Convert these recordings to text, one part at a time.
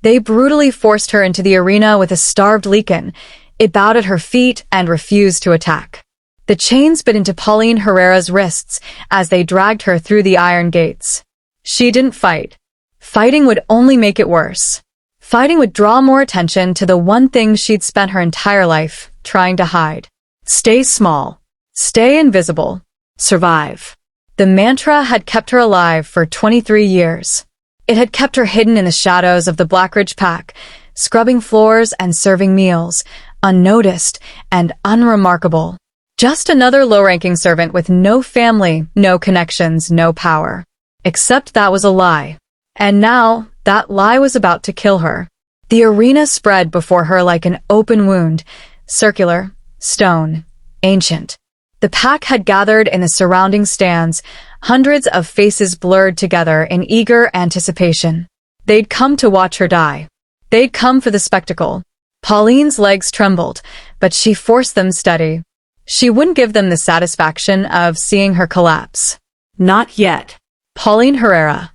They brutally forced her into the arena with a starved Lycan. It bowed at her feet and refused to attack. The chains bit into Pauline Herrera's wrists as they dragged her through the iron gates. She didn't fight. Fighting would only make it worse. Fighting would draw more attention to the one thing she'd spent her entire life trying to hide. Stay small. Stay invisible. Survive. The mantra had kept her alive for 23 years. It had kept her hidden in the shadows of the Blackridge Pack, scrubbing floors and serving meals, unnoticed and unremarkable. Just another low-ranking servant with no family, no connections, no power. Except that was a lie. And now, that lie was about to kill her. The arena spread before her like an open wound, circular, stone, ancient. The pack had gathered in the surrounding stands, hundreds of faces blurred together in eager anticipation. They'd come to watch her die. They'd come for the spectacle. Pauline's legs trembled, but she forced them steady. She wouldn't give them the satisfaction of seeing her collapse. Not yet. Pauline Herrera.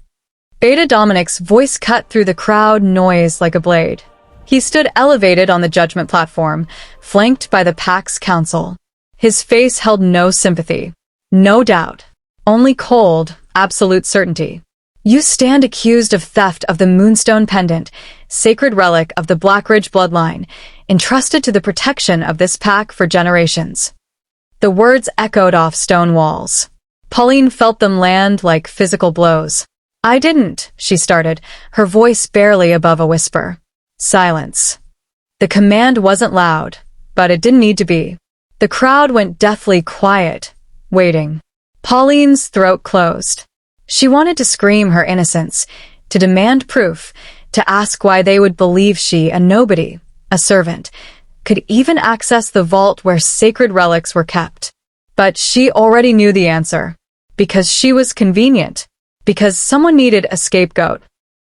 Beta Dominic's voice cut through the crowd noise like a blade. He stood elevated on the judgment platform, flanked by the pack's council. His face held no sympathy, no doubt, only cold, absolute certainty. You stand accused of theft of the Moonstone Pendant, sacred relic of the Blackridge bloodline, entrusted to the protection of this pack for generations. The words echoed off stone walls. Pauline felt them land like physical blows. I didn't, she started, her voice barely above a whisper. Silence. The command wasn't loud, but it didn't need to be. The crowd went deathly quiet, waiting. Pauline's throat closed. She wanted to scream her innocence, to demand proof, to ask why they would believe she, a nobody, a servant, could even access the vault where sacred relics were kept. But she already knew the answer. Because she was convenient. Because someone needed a scapegoat.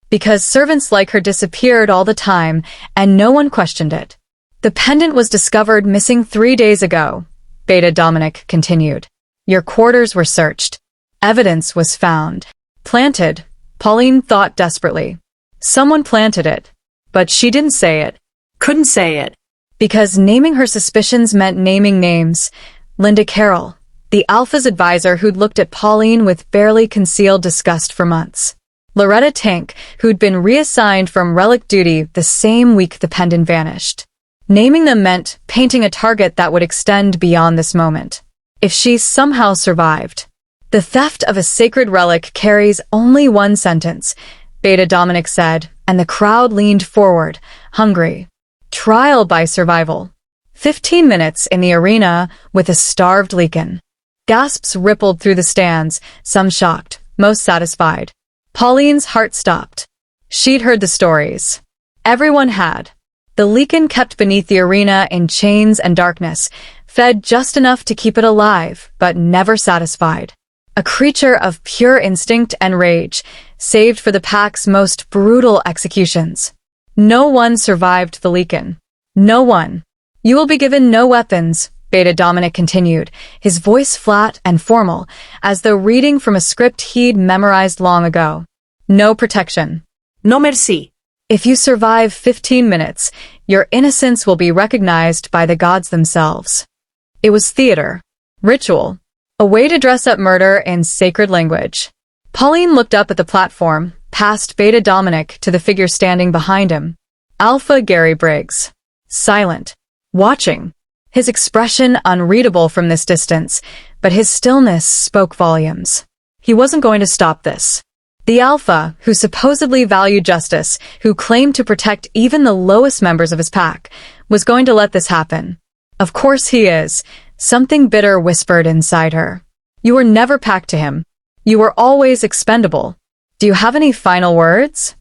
Because servants like her disappeared all the time, and no one questioned it. The pendant was discovered missing 3 days ago, Beta Dominic continued. Your quarters were searched. Evidence was found. Planted, Pauline thought desperately. Someone planted it. But she didn't say it. Couldn't say it. Because naming her suspicions meant naming names. Linda Carroll, the Alpha's advisor who'd looked at Pauline with barely concealed disgust for months. Loretta Tank, who'd been reassigned from relic duty the same week the pendant vanished. Naming them meant painting a target that would extend beyond this moment. If she somehow survived. The theft of a sacred relic carries only one sentence, Beta Dominic said, and the crowd leaned forward, hungry. Trial by survival. 15 minutes in the arena with a starved Lycan. Gasps rippled through the stands, some shocked, most satisfied. Pauline's heart stopped. She'd heard the stories. Everyone had. The Lycan kept beneath the arena in chains and darkness, fed just enough to keep it alive, but never satisfied. A creature of pure instinct and rage, saved for the pack's most brutal executions. No one survived the Lycan. No one. You will be given no weapons, Beta Dominic continued, his voice flat and formal, as though reading from a script he'd memorized long ago. No protection. No merci. If you survive 15 minutes, your innocence will be recognized by the gods themselves. It was theater. Ritual. A way to dress up murder in sacred language. Pauline looked up at the platform, past Beta Dominic to the figure standing behind him. Alpha Gary Briggs. Silent. Watching. His expression unreadable from this distance, but his stillness spoke volumes. He wasn't going to stop this. The Alpha, who supposedly valued justice, who claimed to protect even the lowest members of his pack, was going to let this happen. Of course he is. Something bitter whispered inside her. You were never packed to him. You were always expendable. Do you have any final words?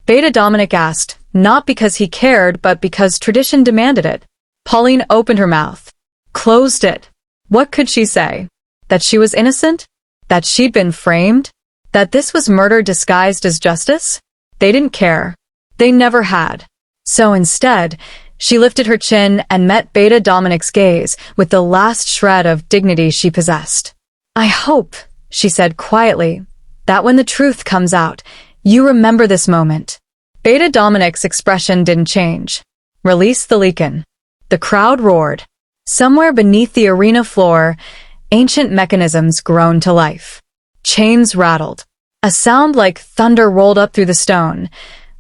Beta Dominic asked, not because he cared, but because tradition demanded it. Pauline opened her mouth. Closed it. What could she say? That she was innocent? That she'd been framed? That this was murder disguised as justice? They didn't care. They never had. So instead, she lifted her chin and met Beta Dominic's gaze with the last shred of dignity she possessed. I hope, she said quietly, that when the truth comes out, you remember this moment. Beta Dominic's expression didn't change. Release the Lycan. The crowd roared. Somewhere beneath the arena floor, ancient mechanisms groaned to life. Chains rattled. A sound like thunder rolled up through the stone.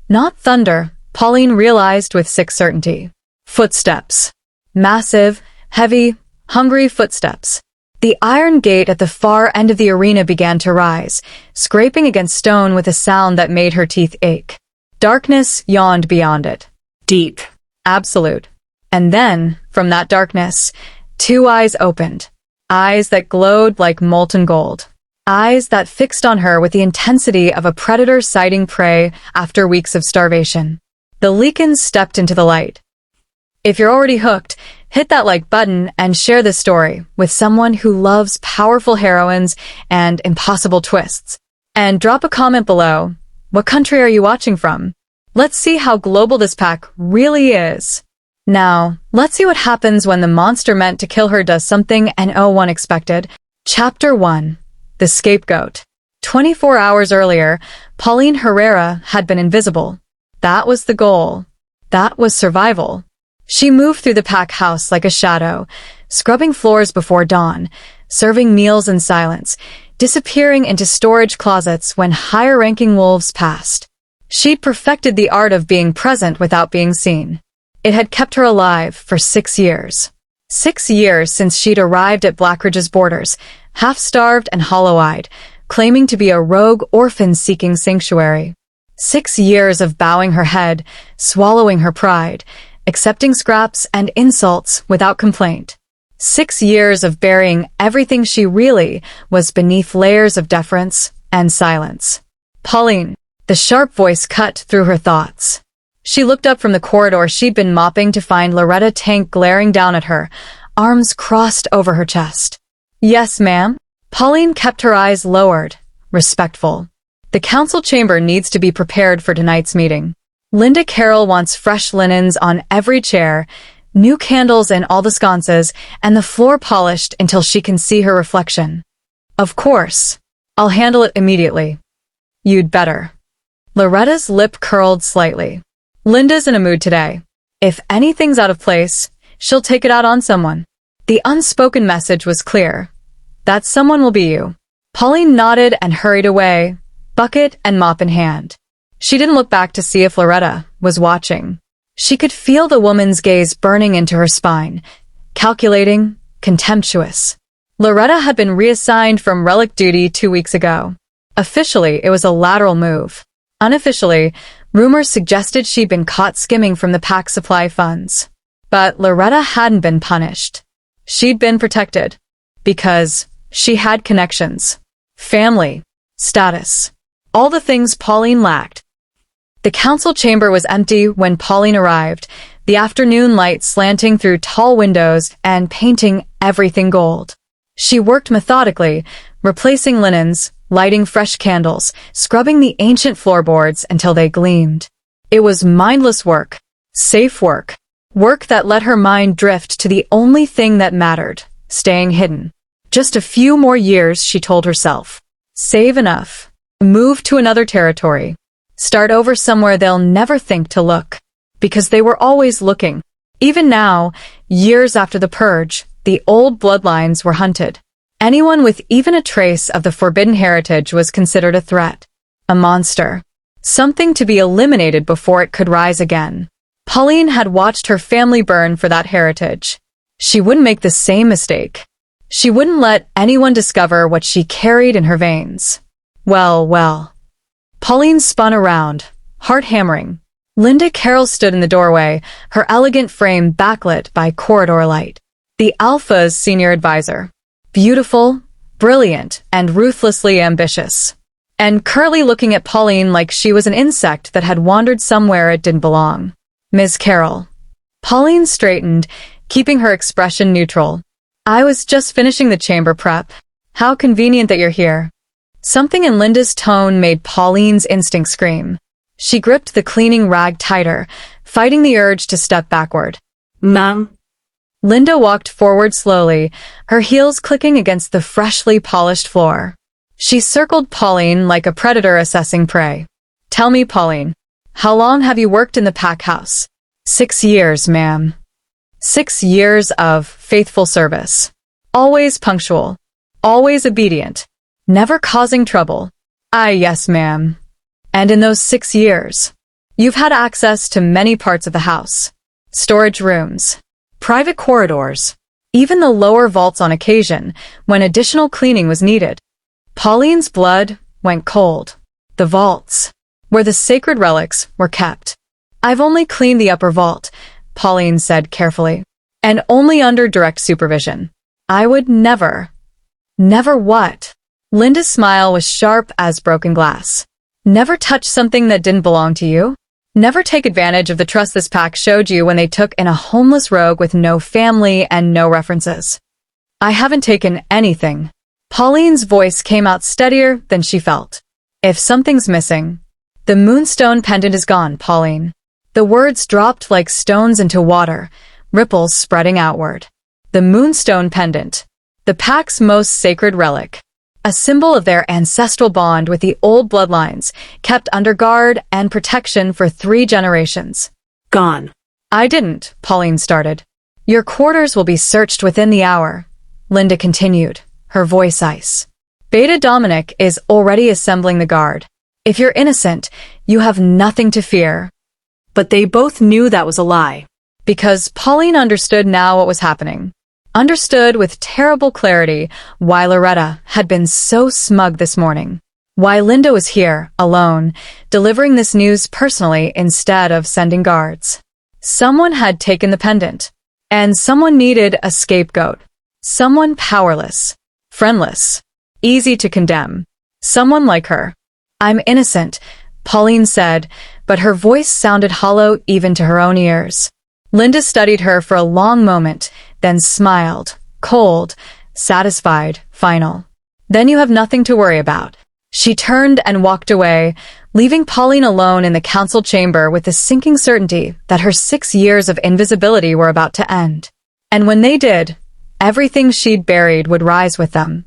Not thunder, Pauline realized with sick certainty. Footsteps. Massive, heavy, hungry footsteps. The iron gate at the far end of the arena began to rise, scraping against stone with a sound that made her teeth ache. Darkness yawned beyond it. Deep. Absolute. And then, from that darkness, two eyes opened. Eyes that glowed like molten gold. Eyes that fixed on her with the intensity of a predator sighting prey after weeks of starvation. The Lycan stepped into the light. If you're already hooked, hit that like button and share this story with someone who loves powerful heroines and impossible twists. And drop a comment below. What country are you watching from? Let's see how global this pack really is. Now, let's see what happens when the monster meant to kill her does something no one expected. Chapter 1. The Scapegoat. 24 hours earlier, Pauline Herrera had been invisible. That was the goal. That was survival. She moved through the pack house like a shadow, scrubbing floors before dawn, serving meals in silence, disappearing into storage closets when higher-ranking wolves passed. She'd perfected the art of being present without being seen. It had kept her alive for 6 years. 6 years since she'd arrived at Blackridge's borders, half-starved and hollow-eyed, claiming to be a rogue orphan seeking sanctuary. 6 years of bowing her head, swallowing her pride, accepting scraps and insults without complaint. 6 years of burying everything she really was beneath layers of deference and silence. Pauline. The sharp voice cut through her thoughts. She looked up from the corridor she'd been mopping to find Loretta Tank glaring down at her, arms crossed over her chest. Yes, ma'am. Pauline kept her eyes lowered, respectful. The council chamber needs to be prepared for tonight's meeting. Linda Carroll wants fresh linens on every chair, new candles in all the sconces, and the floor polished until she can see her reflection. Of course. I'll handle it immediately. You'd better. Loretta's lip curled slightly. Linda's in a mood today. If anything's out of place, she'll take it out on someone. The unspoken message was clear. That someone will be you. Pauline nodded and hurried away, bucket and mop in hand. She didn't look back to see if Loretta was watching. She could feel the woman's gaze burning into her spine, calculating, contemptuous. Loretta had been reassigned from relic duty 2 weeks ago. Officially, it was a lateral move. Unofficially, rumors suggested she'd been caught skimming from the pack supply funds. But Loretta hadn't been punished. She'd been protected. Because she had connections. Family. Status. All the things Pauline lacked. The council chamber was empty when Pauline arrived, the afternoon light slanting through tall windows and painting everything gold. She worked methodically, replacing linens, lighting fresh candles, scrubbing the ancient floorboards until they gleamed. It was mindless work, safe work, work that let her mind drift to the only thing that mattered, staying hidden. Just a few more years, she told herself. Save enough. Move to another territory. Start over somewhere they'll never think to look. Because they were always looking. Even now, years after the purge, the old bloodlines were hunted. Anyone with even a trace of the forbidden heritage was considered a threat. A monster. Something to be eliminated before it could rise again. Pauline had watched her family burn for that heritage. She wouldn't make the same mistake. She wouldn't let anyone discover what she carried in her veins. Well. Pauline spun around, heart hammering. Linda Carroll stood in the doorway, her elegant frame backlit by corridor light. The Alpha's senior advisor. Beautiful, brilliant, and ruthlessly ambitious. And curly looking at Pauline like she was an insect that had wandered somewhere it didn't belong. Ms. Carroll. Pauline straightened, keeping her expression neutral. I was just finishing the chamber prep. How convenient that you're here. Something in Linda's tone made Pauline's instinct scream. She gripped the cleaning rag tighter, fighting the urge to step backward. Ma'am. Linda walked forward slowly, her heels clicking against the freshly polished floor. She circled Pauline like a predator assessing prey. Tell me, Pauline, How long have you worked in the pack house? 6 years, ma'am. 6 years of faithful service. Always punctual. Always obedient. Never causing trouble. Yes, ma'am. And in those 6 years, you've had access to many parts of the house. Storage rooms. Private corridors. Even the lower vaults on occasion, when additional cleaning was needed. Pauline's blood went cold. The vaults, where the sacred relics were kept. I've only cleaned the upper vault, Pauline said carefully, and only under direct supervision. I would never. Never what? Linda's smile was sharp as broken glass. Never touch something that didn't belong to you? Never take advantage of the trust this pack showed you when they took in a homeless rogue with no family and no references. I haven't taken anything. Pauline's voice came out steadier than she felt. If something's missing, the Moonstone Pendant is gone, Pauline. The words dropped like stones into water, ripples spreading outward. The Moonstone Pendant, the pack's most sacred relic. A symbol of their ancestral bond with the old bloodlines, kept under guard and protection for 3 generations. Gone. I didn't, Pauline started. Your quarters will be searched within the hour, Linda continued, her voice ice. Beta Dominic is already assembling the guard. If you're innocent, you have nothing to fear. But they both knew that was a lie. Because Pauline understood now what was happening. Understood with terrible clarity why Loretta had been so smug this morning. Why Linda was here, alone, delivering this news personally instead of sending guards. Someone had taken the pendant. And someone needed a scapegoat. Someone powerless. Friendless. Easy to condemn. Someone like her. I'm innocent, Pauline said, but her voice sounded hollow even to her own ears. Linda studied her for a long moment, then smiled, cold, satisfied, final. Then you have nothing to worry about. She turned and walked away, leaving Pauline alone in the council chamber with the sinking certainty that her 6 years of invisibility were about to end. And when they did, everything she'd buried would rise with them.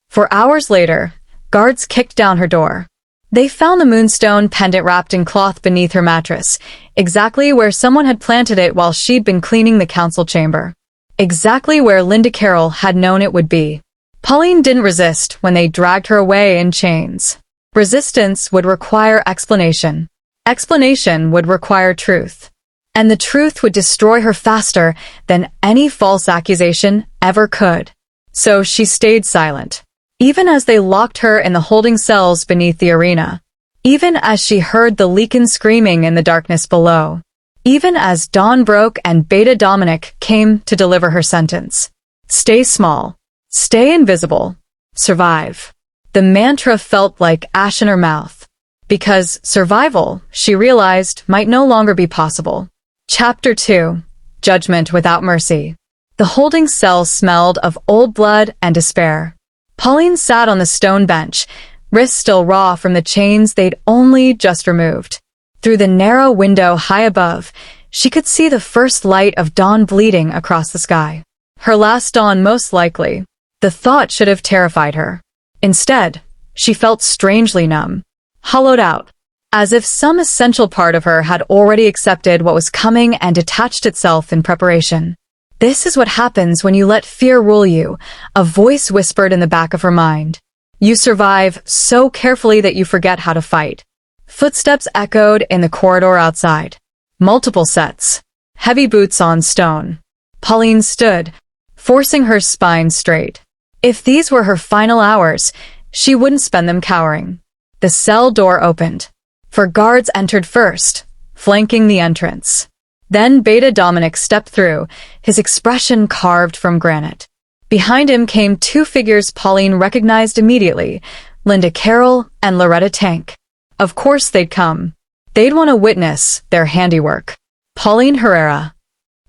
For hours later, guards kicked down her door. They found the Moonstone Pendant wrapped in cloth beneath her mattress, exactly where someone had planted it while she'd been cleaning the council chamber. Exactly where Linda Carroll had known it would be. Pauline didn't resist when they dragged her away in chains. Resistance would require explanation. Explanation would require truth. And the truth would destroy her faster than any false accusation ever could. So she stayed silent. Even as they locked her in the holding cells beneath the arena. Even as she heard the Lycan screaming in the darkness below. Even as dawn broke and Beta Dominic came to deliver her sentence. Stay small. Stay invisible. Survive. The mantra felt like ash in her mouth. Because survival, she realized, might no longer be possible. Chapter 2. Judgment Without Mercy. The holding cell smelled of old blood and despair. Pauline sat on the stone bench, wrists still raw from the chains they'd only just removed. Through the narrow window high above, she could see the first light of dawn bleeding across the sky. Her last dawn, most likely. The thought should have terrified her. Instead, she felt strangely numb, hollowed out, as if some essential part of her had already accepted what was coming and detached itself in preparation. This is what happens when you let fear rule you, a voice whispered in the back of her mind. You survive so carefully that you forget how to fight. Footsteps echoed in the corridor outside. Multiple sets. Heavy boots on stone. Pauline stood, forcing her spine straight. If these were her final hours, she wouldn't spend them cowering. The cell door opened. For guards entered first, flanking the entrance. Then Beta Dominic stepped through, his expression carved from granite. Behind him came 2 figures Pauline recognized immediately, Linda Carroll and Loretta Tank. Of course they'd come. They'd want to witness their handiwork. Pauline Herrera.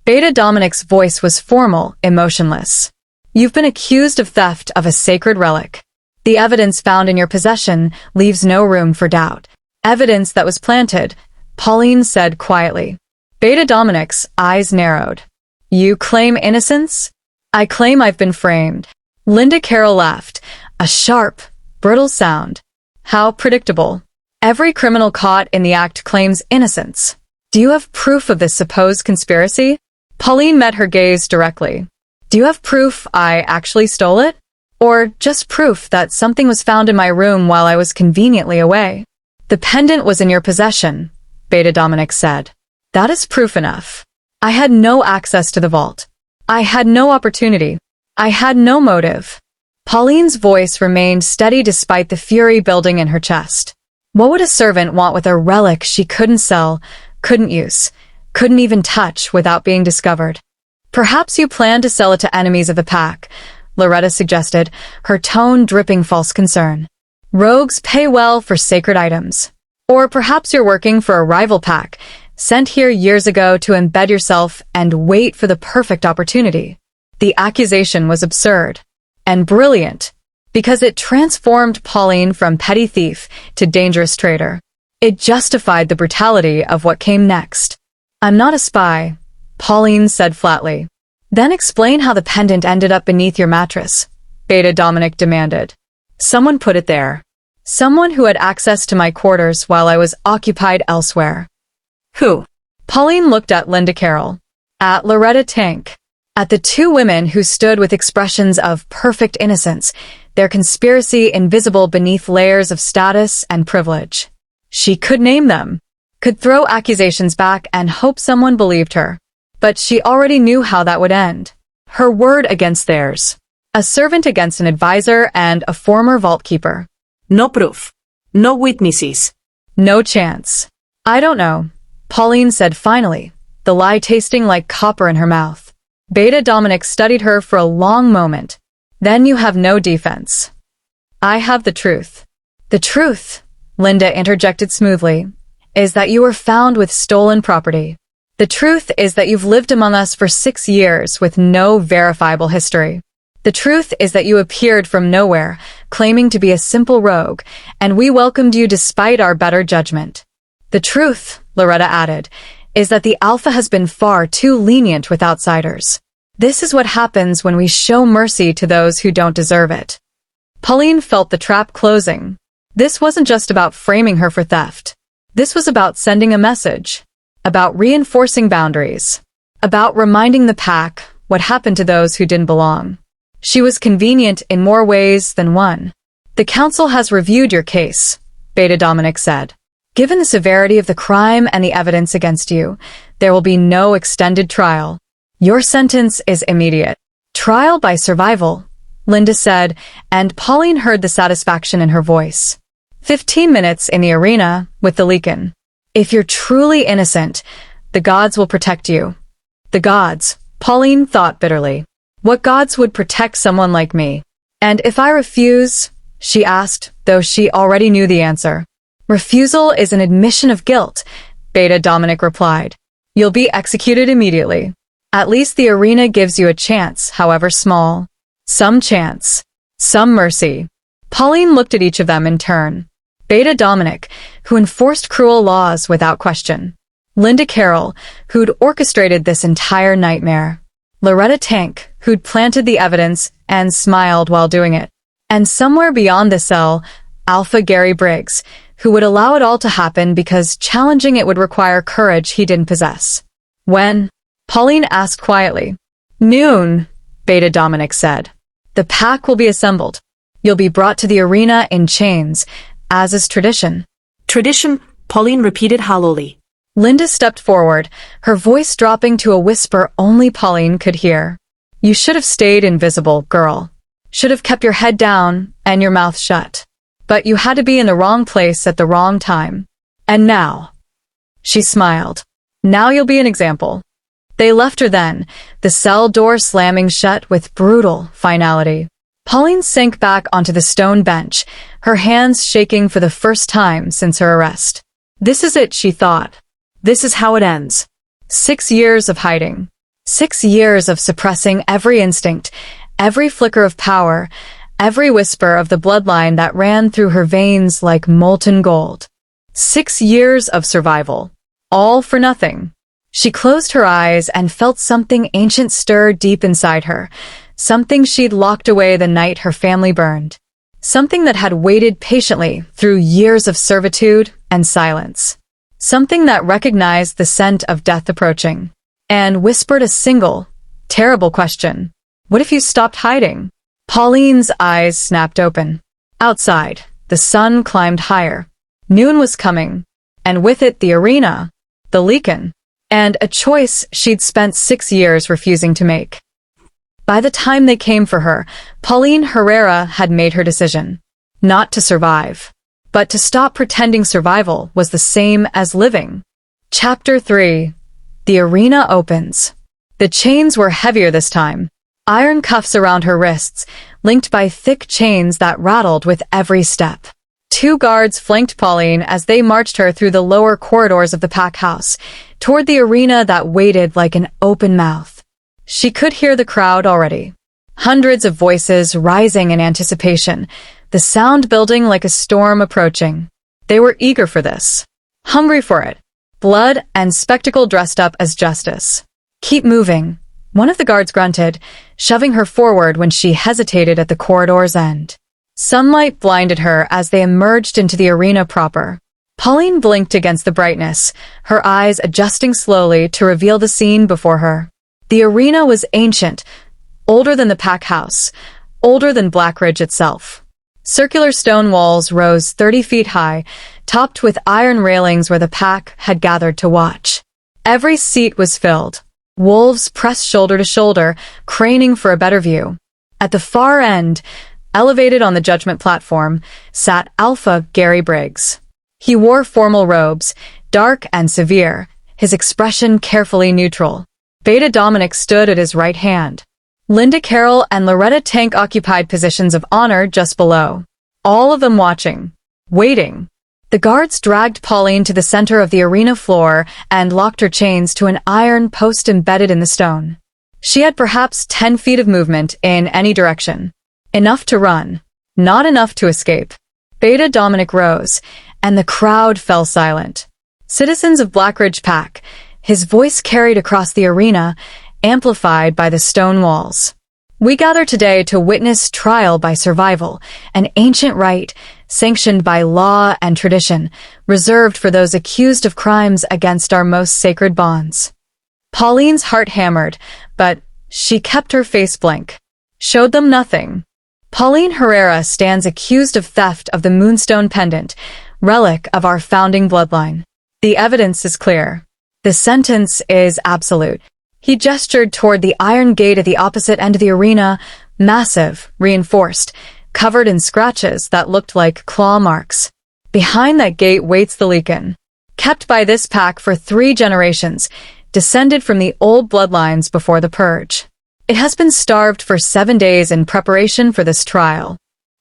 Beta Dominic's voice was formal, emotionless. You've been accused of theft of a sacred relic. The evidence found in your possession leaves no room for doubt. Evidence that was planted, Pauline said quietly. Beta Dominic's eyes narrowed. You claim innocence? I claim I've been framed. Linda Carroll laughed, a sharp, brittle sound. How predictable. Every criminal caught in the act claims innocence. Do you have proof of this supposed conspiracy? Pauline met her gaze directly. Do you have proof I actually stole it? Or just proof that something was found in my room while I was conveniently away? The pendant was in your possession, Beta Dominic said. That is proof enough. I had no access to the vault. I had no opportunity. I had no motive. Pauline's voice remained steady despite the fury building in her chest. What would a servant want with a relic she couldn't sell, couldn't use, couldn't even touch without being discovered? Perhaps you plan to sell it to enemies of the pack, Loretta suggested, her tone dripping false concern. Rogues pay well for sacred items. Or perhaps you're working for a rival pack, sent here years ago to embed yourself and wait for the perfect opportunity. The accusation was absurd and brilliant because it transformed Pauline from petty thief to dangerous traitor. It justified the brutality of what came next. I'm not a spy, Pauline said flatly. Then explain how the pendant ended up beneath your mattress, Beta Dominic demanded. Someone put it there. Someone who had access to my quarters while I was occupied elsewhere. Who? Pauline looked at Linda Carroll, at Loretta Tank, at the two women who stood with expressions of perfect innocence, their conspiracy invisible beneath layers of status and privilege. She could name them, could throw accusations back and hope someone believed her. But she already knew how that would end. Her word against theirs. A servant against an advisor and a former vault keeper. No proof. No witnesses. No chance. I don't know, Pauline said finally, the lie tasting like copper in her mouth. Beta Dominic studied her for a long moment. Then you have no defense. I have the truth. The truth, Linda interjected smoothly, is that you were found with stolen property. The truth is that you've lived among us for 6 years with no verifiable history. The truth is that you appeared from nowhere, claiming to be a simple rogue, and we welcomed you despite our better judgment. The truth, Loretta added, is that the Alpha has been far too lenient with outsiders. This is what happens when we show mercy to those who don't deserve it. Pauline felt the trap closing. This wasn't just about framing her for theft. This was about sending a message. About reinforcing boundaries. About reminding the pack what happened to those who didn't belong. She was convenient in more ways than one. The council has reviewed your case, Beta Dominic said. Given the severity of the crime and the evidence against you, there will be no extended trial. Your sentence is immediate. Trial by survival, Linda said, and Pauline heard the satisfaction in her voice. 15 minutes in the arena with the Lycan. If you're truly innocent, the gods will protect you. The gods, Pauline thought bitterly. What gods would protect someone like me? And if I refuse, she asked, though she already knew the answer. Refusal is an admission of guilt, Beta Dominic replied. You'll be executed immediately. At least the arena gives you a chance, however small. Some chance. Some mercy. Pauline looked at each of them in turn. Beta Dominic, who enforced cruel laws without question. Linda Carroll, who'd orchestrated this entire nightmare. Loretta Tank, who'd planted the evidence and smiled while doing it. And somewhere beyond the cell, Alpha Gary Briggs, who would allow it all to happen because challenging it would require courage he didn't possess. When? Pauline asked quietly. Noon, Beta Dominic said. The pack will be assembled. You'll be brought to the arena in chains, as is tradition. Tradition, Pauline repeated hollowly. Linda stepped forward, her voice dropping to a whisper only Pauline could hear. You should have stayed invisible, girl. Should have kept your head down and your mouth shut. But you had to be in the wrong place at the wrong time. And now. She smiled. Now you'll be an example. They left her then, the cell door slamming shut with brutal finality. Pauline sank back onto the stone bench, her hands shaking for the first time since her arrest. This is it, she thought. This is how it ends. 6 years of hiding. 6 years of suppressing every instinct, every flicker of power, every whisper of the bloodline that ran through her veins like molten gold. 6 years of survival. All for nothing. She closed her eyes and felt something ancient stir deep inside her, something she'd locked away the night her family burned. Something that had waited patiently through years of servitude and silence. Something that recognized the scent of death approaching and whispered a single, terrible question. What if you stopped hiding? Pauline's eyes snapped open. Outside, the sun climbed higher. Noon was coming, and with it the arena, the Lycan, and a choice she'd spent 6 years refusing to make. By the time they came for her, Pauline Herrera had made her decision. Not to survive, but to stop pretending survival was the same as living. Chapter 3. The arena opens. The chains were heavier this time. Iron cuffs around her wrists, linked by thick chains that rattled with every step. 2 guards flanked Pauline as they marched her through the lower corridors of the pack house, toward the arena that waited like an open mouth. She could hear the crowd already. Hundreds of voices rising in anticipation, the sound building like a storm approaching. They were eager for this. Hungry for it. Blood and spectacle dressed up as justice. Keep moving, one of the guards grunted, shoving her forward when she hesitated at the corridor's end. Sunlight blinded her as they emerged into the arena proper. Pauline blinked against the brightness, her eyes adjusting slowly to reveal the scene before her. The arena was ancient, older than the pack house, older than Blackridge itself. Circular stone walls rose 30 feet high, topped with iron railings where the pack had gathered to watch. Every seat was filled. Wolves pressed shoulder to shoulder, craning for a better view. At the far end, elevated on the judgment platform, sat Alpha Gary Briggs. He wore formal robes, dark and severe, his expression carefully neutral. Beta Dominic stood at his right hand. Linda Carroll and Loretta Tank occupied positions of honor just below. All of them watching, waiting. The guards dragged Pauline to the center of the arena floor and locked her chains to an iron post embedded in the stone. She had perhaps 10 feet of movement in any direction. Enough to run, not enough to escape. Beta Dominic rose, and the crowd fell silent. Citizens of Blackridge Pack, his voice carried across the arena, amplified by the stone walls. We gather today to witness trial by survival, an ancient rite sanctioned by law and tradition, reserved for those accused of crimes against our most sacred bonds. Pauline's heart hammered, but she kept her face blank. Showed them nothing. Pauline Herrera stands accused of theft of the Moonstone Pendant, relic of our founding bloodline. The evidence is clear. The sentence is absolute. He gestured toward the iron gate at the opposite end of the arena, massive, reinforced, covered in scratches that looked like claw marks. Behind that gate waits the Lycan, kept by this pack for 3 generations, descended from the old bloodlines before the purge. It has been starved for 7 days in preparation for this trial.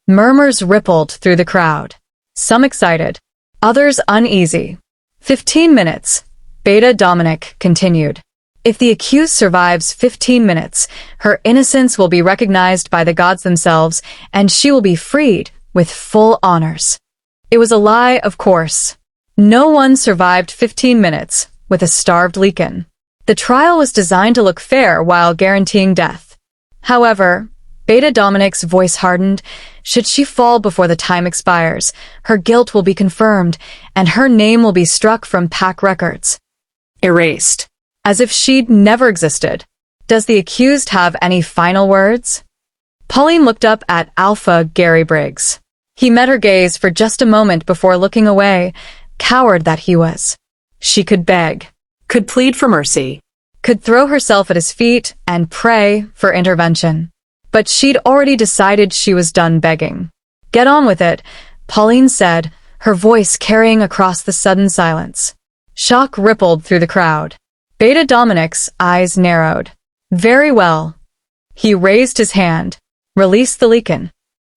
Murmurs rippled through the crowd. Some excited, others uneasy. 15 minutes, Beta Dominic continued. If the accused survives 15 minutes, her innocence will be recognized by the gods themselves, and she will be freed with full honors. It was a lie, of course. No one survived 15 minutes with a starved Lycan. The trial was designed to look fair while guaranteeing death. However, Beta Dominic's voice hardened. Should she fall before the time expires, her guilt will be confirmed, and her name will be struck from pack records. Erased. As if she'd never existed. Does the accused have any final words? Pauline looked up at Alpha Gary Briggs. He met her gaze for just a moment before looking away, coward that he was. She could beg, Could plead for mercy. could throw herself at his feet and pray for intervention. But she'd already decided she was done begging. Get on with it, Pauline said, her voice carrying across the sudden silence. Shock rippled through the crowd. Beta Dominic's eyes narrowed. Very well. He raised his hand. Release the Lycan.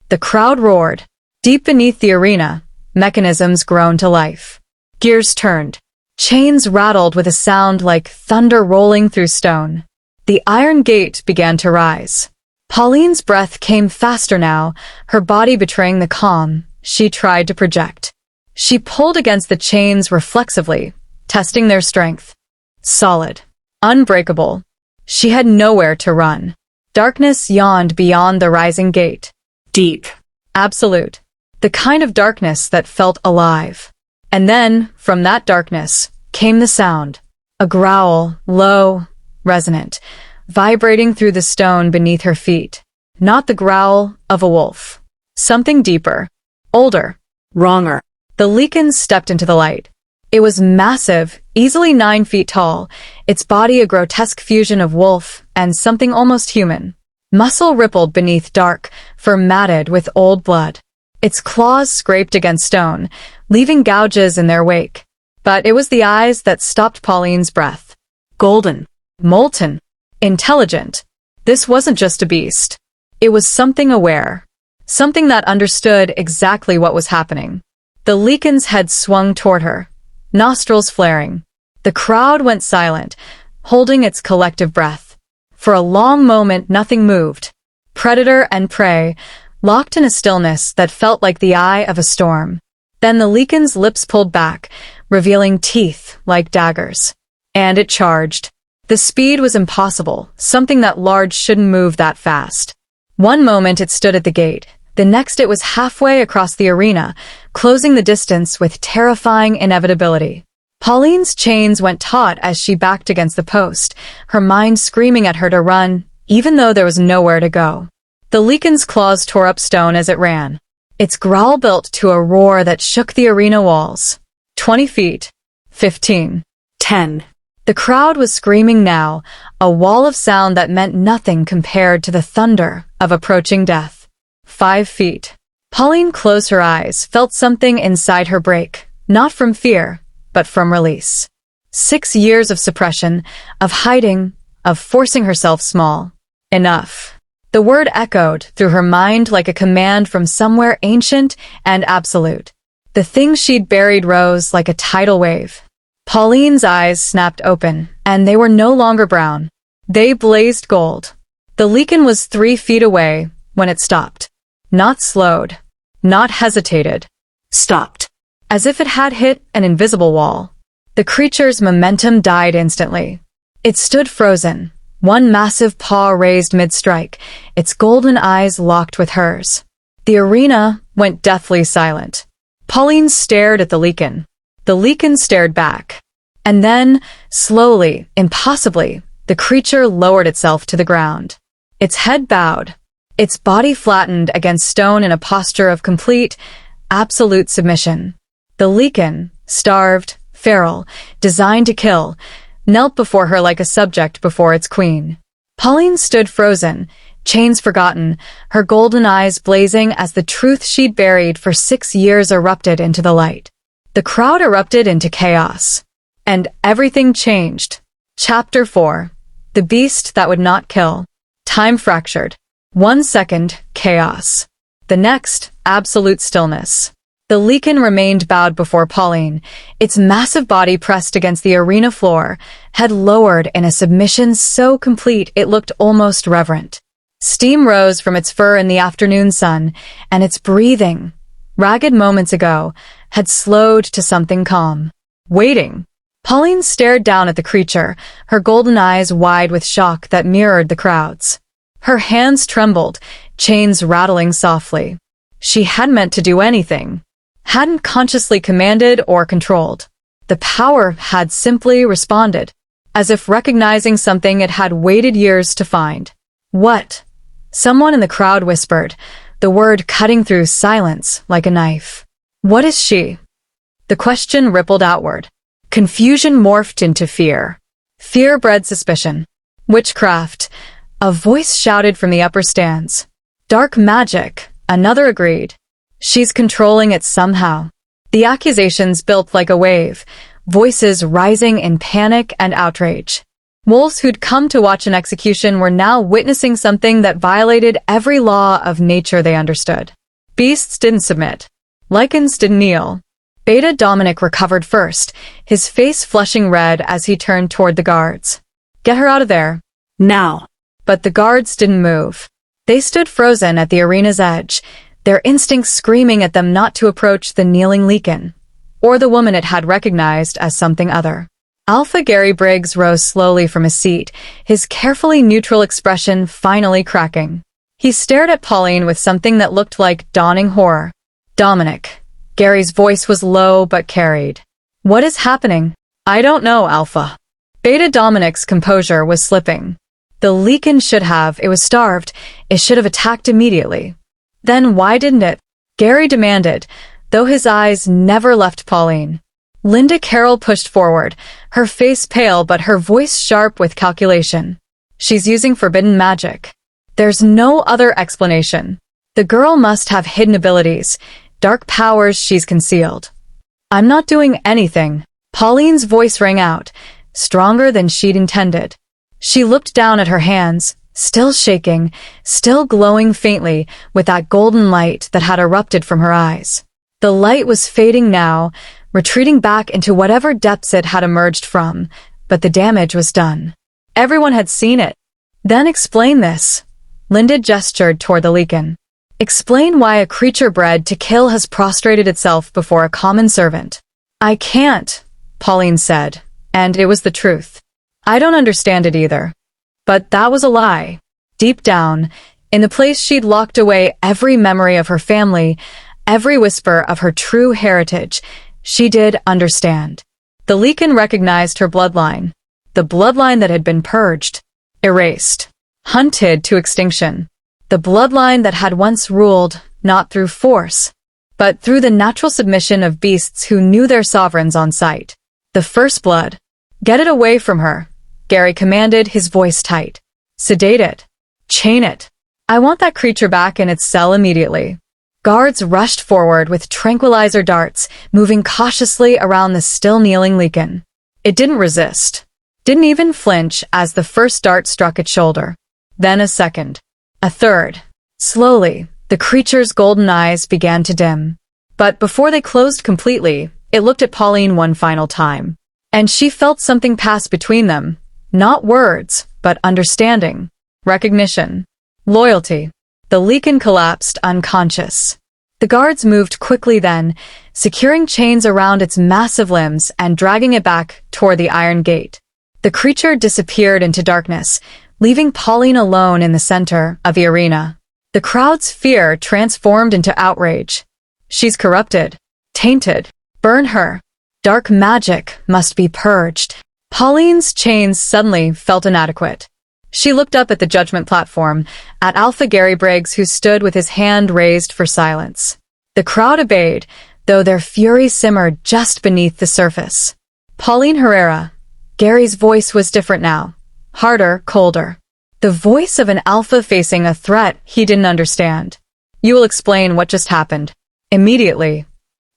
The crowd roared. Deep beneath the arena, mechanisms groaned to life. Gears turned. Chains rattled with a sound like thunder rolling through stone. The iron gate began to rise. Pauline's breath came faster now, her body betraying the calm she tried to project. She pulled against the chains reflexively, testing their strength. Solid. Unbreakable. She had nowhere to run. Darkness yawned beyond the rising gate. Deep. Absolute. The kind of darkness that felt alive. And then, from that darkness, came the sound. A growl, low, resonant, vibrating through the stone beneath her feet. Not the growl of a wolf. Something deeper. Older. Wronger. The Lycan stepped into the light. It was massive, easily 9 feet tall, its body a grotesque fusion of wolf and something almost human. Muscle rippled beneath dark, fur matted with old blood. Its claws scraped against stone, leaving gouges in their wake. But it was the eyes that stopped Pauline's breath. Golden. Molten. Intelligent. This wasn't just a beast. It was something aware. Something that understood exactly what was happening. The Lycan's head swung toward her, nostrils flaring. The crowd went silent, holding its collective breath. For a long moment, nothing moved. Predator and prey, locked in a stillness that felt like the eye of a storm. Then the Lycan's lips pulled back, revealing teeth like daggers. And it charged. The speed was impossible, something that large shouldn't move that fast. One moment it stood at the gate. The next it was halfway across the arena, closing the distance with terrifying inevitability. Pauline's chains went taut as she backed against the post, her mind screaming at her to run, even though there was nowhere to go. The Lycan's claws tore up stone as it ran. Its growl built to a roar that shook the arena walls. 20 feet. 15. 10. The crowd was screaming now, a wall of sound that meant nothing compared to the thunder of approaching death. 5 feet. Pauline closed her eyes, felt something inside her break, not from fear, but from release. 6 years of suppression, of hiding, of forcing herself small. Enough. The word echoed through her mind like a command from somewhere ancient and absolute. The thing she'd buried rose like a tidal wave. Pauline's eyes snapped open, and they were no longer brown. They blazed gold. The Lycan was 3 feet away when it stopped. Not slowed. Not hesitated. Stopped. As if it had hit an invisible wall. The creature's momentum died instantly. It stood frozen, one massive paw raised mid-strike, its golden eyes locked with hers. The arena went deathly silent. Pauline stared at the Lycan. The Lycan stared back. And then, slowly, impossibly, the creature lowered itself to the ground. Its head bowed. Its body flattened against stone in a posture of complete, absolute submission. The Lycan, starved, feral, designed to kill, knelt before her like a subject before its queen. Pauline stood frozen, chains forgotten, her golden eyes blazing as the truth she'd buried for 6 years erupted into the light. The crowd erupted into chaos. And everything changed. Chapter 4. The Beast That Would Not Kill. Time fractured. 1 second, chaos. The next, absolute stillness. The Lycan remained bowed before Pauline, its massive body pressed against the arena floor, head lowered in a submission so complete it looked almost reverent. Steam rose from its fur in the afternoon sun, and its breathing, ragged moments ago, had slowed to something calm. Waiting. Pauline stared down at the creature, her golden eyes wide with shock that mirrored the crowd's. Her hands trembled, chains rattling softly. She hadn't meant to do anything. Hadn't consciously commanded or controlled. The power had simply responded, as if recognizing something it had waited years to find. What? Someone in the crowd whispered, the word cutting through silence like a knife. What is she? The question rippled outward. Confusion morphed into fear. Fear bred suspicion. Witchcraft. A voice shouted from the upper stands. Dark magic, another agreed. She's controlling it somehow. The accusations built like a wave, voices rising in panic and outrage. Wolves who'd come to watch an execution were now witnessing something that violated every law of nature they understood. Beasts didn't submit. Lycans didn't kneel. Beta Dominic recovered first, his face flushing red as he turned toward the guards. Get her out of there. Now. But the guards didn't move. They stood frozen at the arena's edge, their instincts screaming at them not to approach the kneeling Lycan, or the woman it had recognized as something other. Alpha Gary Briggs rose slowly from his seat, his carefully neutral expression finally cracking. He stared at Pauline with something that looked like dawning horror. Dominic. Gary's voice was low but carried. What is happening? I don't know, Alpha. Beta Dominic's composure was slipping. The Lycan it was starved, it should have attacked immediately. Then why didn't it? Gary demanded, though his eyes never left Pauline. Linda Carroll pushed forward, her face pale but her voice sharp with calculation. She's using forbidden magic. There's no other explanation. The girl must have hidden abilities, dark powers she's concealed. I'm not doing anything. Pauline's voice rang out, stronger than she'd intended. She looked down at her hands, still shaking, still glowing faintly with that golden light that had erupted from her eyes. The light was fading now, retreating back into whatever depths it had emerged from, but the damage was done. Everyone had seen it. Then explain this. Linda gestured toward the Lycan. Explain why a creature bred to kill has prostrated itself before a common servant. I can't, Pauline said, and it was the truth. I don't understand it either. But that was a lie. Deep down, in the place she'd locked away every memory of her family, every whisper of her true heritage, she did understand. The Lycan recognized her bloodline, the bloodline that had been purged, erased, hunted to extinction, the bloodline that had once ruled, not through force, but through the natural submission of beasts who knew their sovereigns on sight. The first blood. Get it away from her, Gary commanded, his voice tight. Sedate it. Chain it. I want that creature back in its cell immediately. Guards rushed forward with tranquilizer darts, moving cautiously around the still kneeling Lycan. It didn't resist. Didn't even flinch as the first dart struck its shoulder. Then a second. A third. Slowly, the creature's golden eyes began to dim. But before they closed completely, it looked at Pauline one final time. And she felt something pass between them. Not words, but understanding. Recognition. Loyalty. The Lycan collapsed unconscious. The guards moved quickly then, securing chains around its massive limbs and dragging it back toward the iron gate. The creature disappeared into darkness, leaving Pauline alone in the center of the arena. The crowd's fear transformed into outrage. She's corrupted. Tainted. Burn her. Dark magic must be purged. Pauline's chains suddenly felt inadequate. She looked up at the judgment platform, at Alpha Gary Briggs, who stood with his hand raised for silence. The crowd obeyed, though their fury simmered just beneath the surface. Pauline Herrera. Gary's voice was different now. Harder, colder. The voice of an alpha facing a threat he didn't understand. You will explain what just happened. Immediately.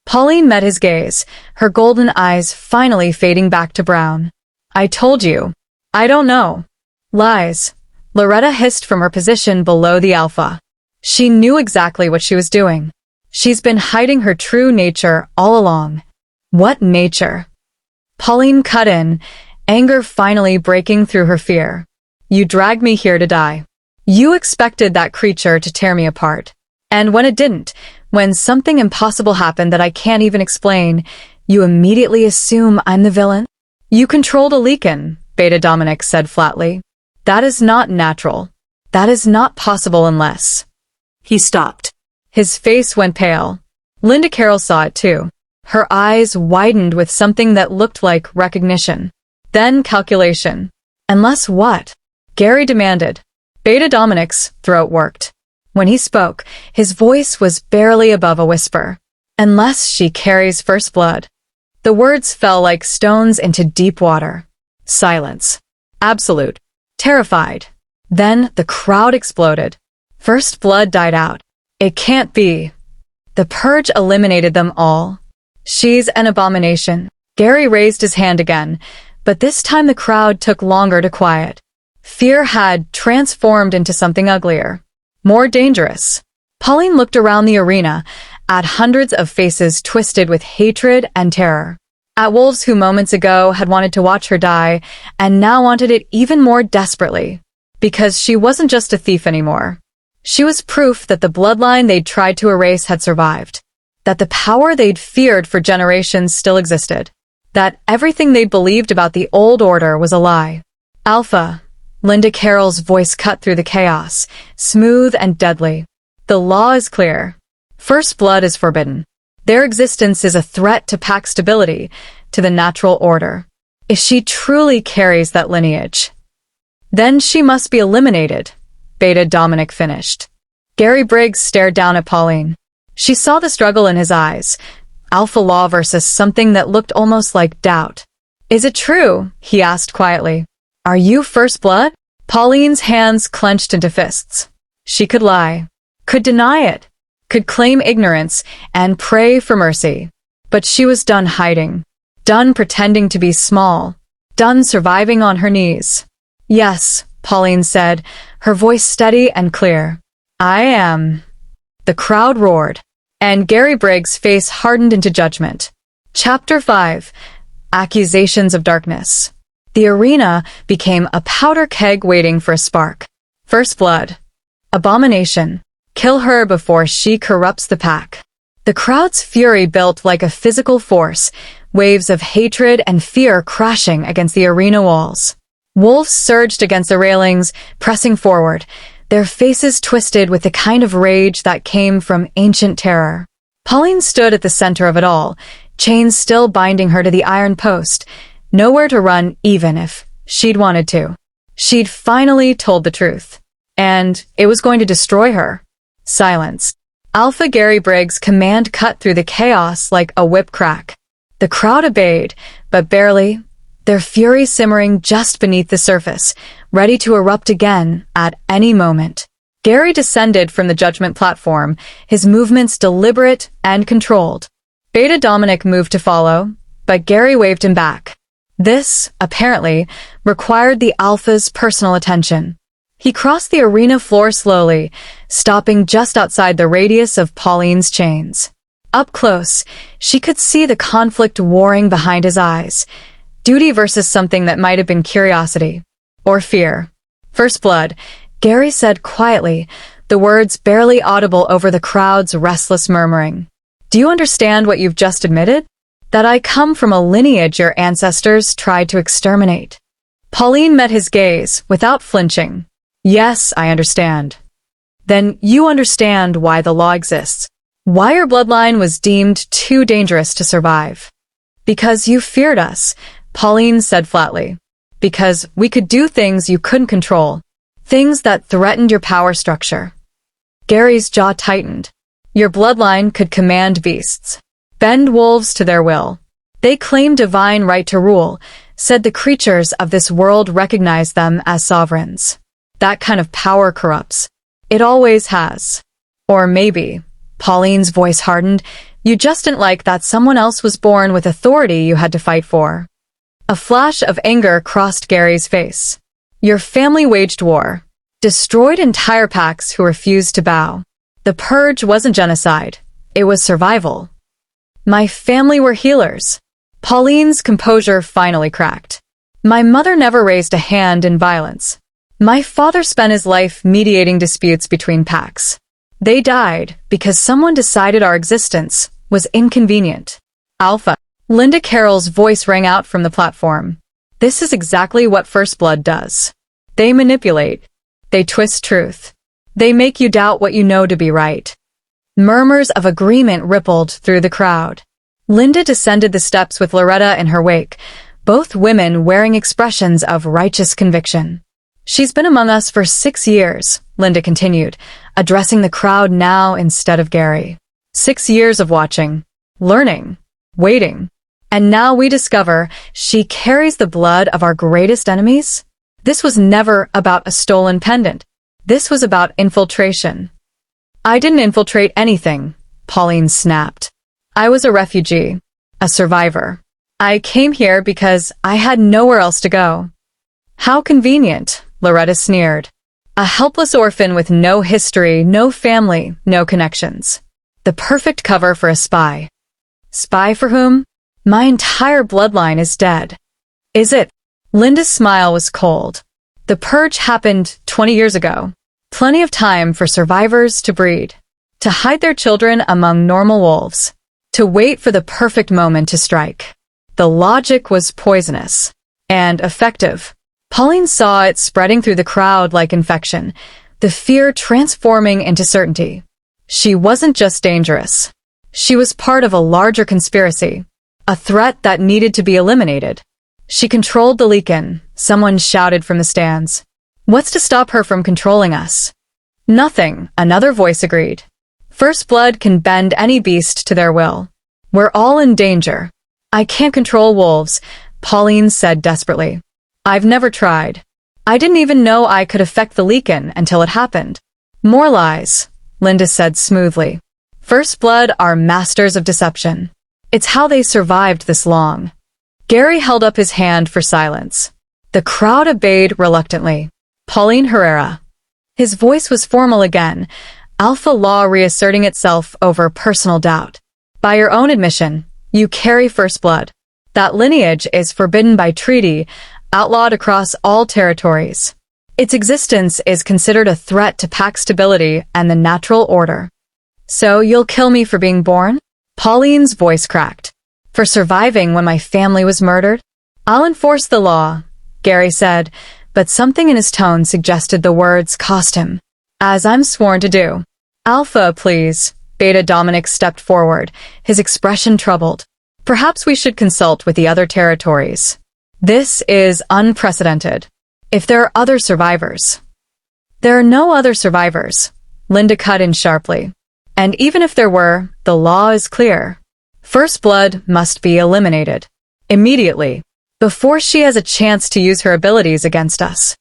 Pauline met his gaze, her golden eyes finally fading back to brown. I told you. I don't know. Lies. Loretta hissed from her position below the alpha. She knew exactly what she was doing. She's been hiding her true nature all along. What nature? Pauline cut in, anger finally breaking through her fear. You dragged me here to die. You expected that creature to tear me apart. And when it didn't, when something impossible happened that I can't even explain, you immediately assume I'm the villain? You controlled a Lycan, Beta Dominic said flatly. That is not natural. That is not possible unless... He stopped. His face went pale. Linda Carroll saw it too. Her eyes widened with something that looked like recognition. Then calculation. Unless what? Gary demanded. Beta Dominic's throat worked. When he spoke, his voice was barely above a whisper. Unless she carries first blood. The words fell like stones into deep water. Silence. Absolute. Terrified. Then the crowd exploded. First blood died out. It can't be. The purge eliminated them all. She's an abomination. Gary raised his hand again, but this time the crowd took longer to quiet. Fear had transformed into something uglier. More dangerous. Pauline looked around the arena, at hundreds of faces twisted with hatred and terror. At wolves who moments ago had wanted to watch her die, and now wanted it even more desperately. Because she wasn't just a thief anymore. She was proof that the bloodline they'd tried to erase had survived. That the power they'd feared for generations still existed. That everything they'd believed about the old order was a lie. Alpha. Linda Carroll's voice cut through the chaos, smooth and deadly. The law is clear. First blood is forbidden. Their existence is a threat to pack stability, to the natural order. If she truly carries that lineage, then she must be eliminated, Beta Dominic finished. Gary Briggs stared down at Pauline. She saw the struggle in his eyes. Alpha law versus something that looked almost like doubt. Is it true? He asked quietly. Are you first blood? Pauline's hands clenched into fists. She could lie, could deny it, could claim ignorance and pray for mercy. But she was done hiding, done pretending to be small, done surviving on her knees. Yes, Pauline said, her voice steady and clear. I am. The crowd roared, and Gary Briggs' face hardened into judgment. Chapter 5. Accusations of Darkness. The arena became a powder keg waiting for a spark. First blood. Abomination. Kill her before she corrupts the pack. The crowd's fury built like a physical force, waves of hatred and fear crashing against the arena walls. Wolves surged against the railings, pressing forward, their faces twisted with the kind of rage that came from ancient terror. Pauline stood at the center of it all, chains still binding her to the iron post, nowhere to run even if she'd wanted to. She'd finally told the truth. And it was going to destroy her. Silence. Alpha Gary Briggs' command cut through the chaos like a whip crack. The crowd obeyed, but barely, their fury simmering just beneath the surface, ready to erupt again at any moment. Gary descended from the judgment platform, his movements deliberate and controlled. Beta Dominic moved to follow, but Gary waved him back. This, apparently, required the Alpha's personal attention. He crossed the arena floor slowly, stopping just outside the radius of Pauline's chains. Up close, she could see the conflict warring behind his eyes. Duty versus something that might have been curiosity. Or fear. First blood, Gary said quietly, the words barely audible over the crowd's restless murmuring. Do you understand what you've just admitted? That I come from a lineage your ancestors tried to exterminate. Pauline met his gaze, without flinching. Yes, I understand. Then you understand why the law exists. Why your bloodline was deemed too dangerous to survive. Because you feared us, Pauline said flatly. Because we could do things you couldn't control. Things that threatened your power structure. Gary's jaw tightened. Your bloodline could command beasts. Bend wolves to their will. They claim divine right to rule, said the creatures of this world recognize them as sovereigns. That kind of power corrupts. It always has. Or maybe, Pauline's voice hardened, you just didn't like that someone else was born with authority you had to fight for. A flash of anger crossed Gary's face. Your family waged war, destroyed entire packs who refused to bow. The purge wasn't genocide. It was survival. My family were healers. Pauline's composure finally cracked. My mother never raised a hand in violence. My father spent his life mediating disputes between packs. They died because someone decided our existence was inconvenient. Alpha. Linda Carroll's voice rang out from the platform. This is exactly what First Blood does. They manipulate. They twist truth. They make you doubt what you know to be right. Murmurs of agreement rippled through the crowd. Linda descended the steps with Loretta in her wake, both women wearing expressions of righteous conviction. She's been among us for 6 years, Linda continued, addressing the crowd now instead of Gary. 6 years of watching, learning, waiting. And now we discover she carries the blood of our greatest enemies? This was never about a stolen pendant. This was about infiltration. I didn't infiltrate anything, Pauline snapped. I was a refugee, a survivor. I came here because I had nowhere else to go. How convenient, Loretta sneered. A helpless orphan with no history, no family, no connections. The perfect cover for a spy. Spy for whom? My entire bloodline is dead. Is it? Linda's smile was cold. The purge happened 20 years ago. Plenty of time for survivors to breed, to hide their children among normal wolves, to wait for the perfect moment to strike. The logic was poisonous and effective. Pauline saw it spreading through the crowd like infection, the fear transforming into certainty. She wasn't just dangerous. She was part of a larger conspiracy, a threat that needed to be eliminated. She controlled the Lycan, someone shouted from the stands. What's to stop her from controlling us? Nothing, another voice agreed. First blood can bend any beast to their will. We're all in danger. I can't control wolves, Pauline said desperately. I've never tried. I didn't even know I could affect the Lycan until it happened. More lies, Linda said smoothly. First blood are masters of deception. It's how they survived this long. Gary held up his hand for silence. The crowd obeyed reluctantly. Pauline Herrera. His voice was formal again, alpha law reasserting itself over personal doubt. By your own admission, you carry first blood. That lineage is forbidden by treaty, outlawed across all territories. Its existence is considered a threat to pack stability and the natural order. So you'll kill me for being born? Pauline's voice cracked. For surviving when my family was murdered? I'll enforce the law, Gary said, but something in his tone suggested the words cost him. As I'm sworn to do. Alpha, please. Beta Dominic stepped forward, his expression troubled. Perhaps we should consult with the other territories. This is unprecedented. If there are other survivors. There are no other survivors, Linda cut in sharply. And even if there were, the law is clear. First blood must be eliminated. Immediately. Before she has a chance to use her abilities against us.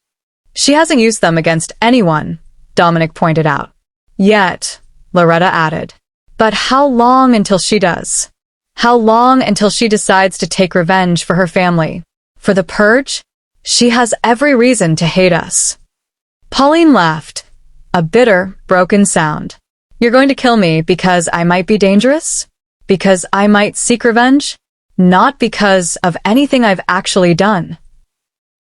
She hasn't used them against anyone, Dominic pointed out. Yet, Loretta added. But how long until she does? How long until she decides to take revenge for her family? For the purge? She has every reason to hate us. Pauline laughed, a bitter, broken sound. You're going to kill me because I might be dangerous? Because I might seek revenge? Not because of anything I've actually done.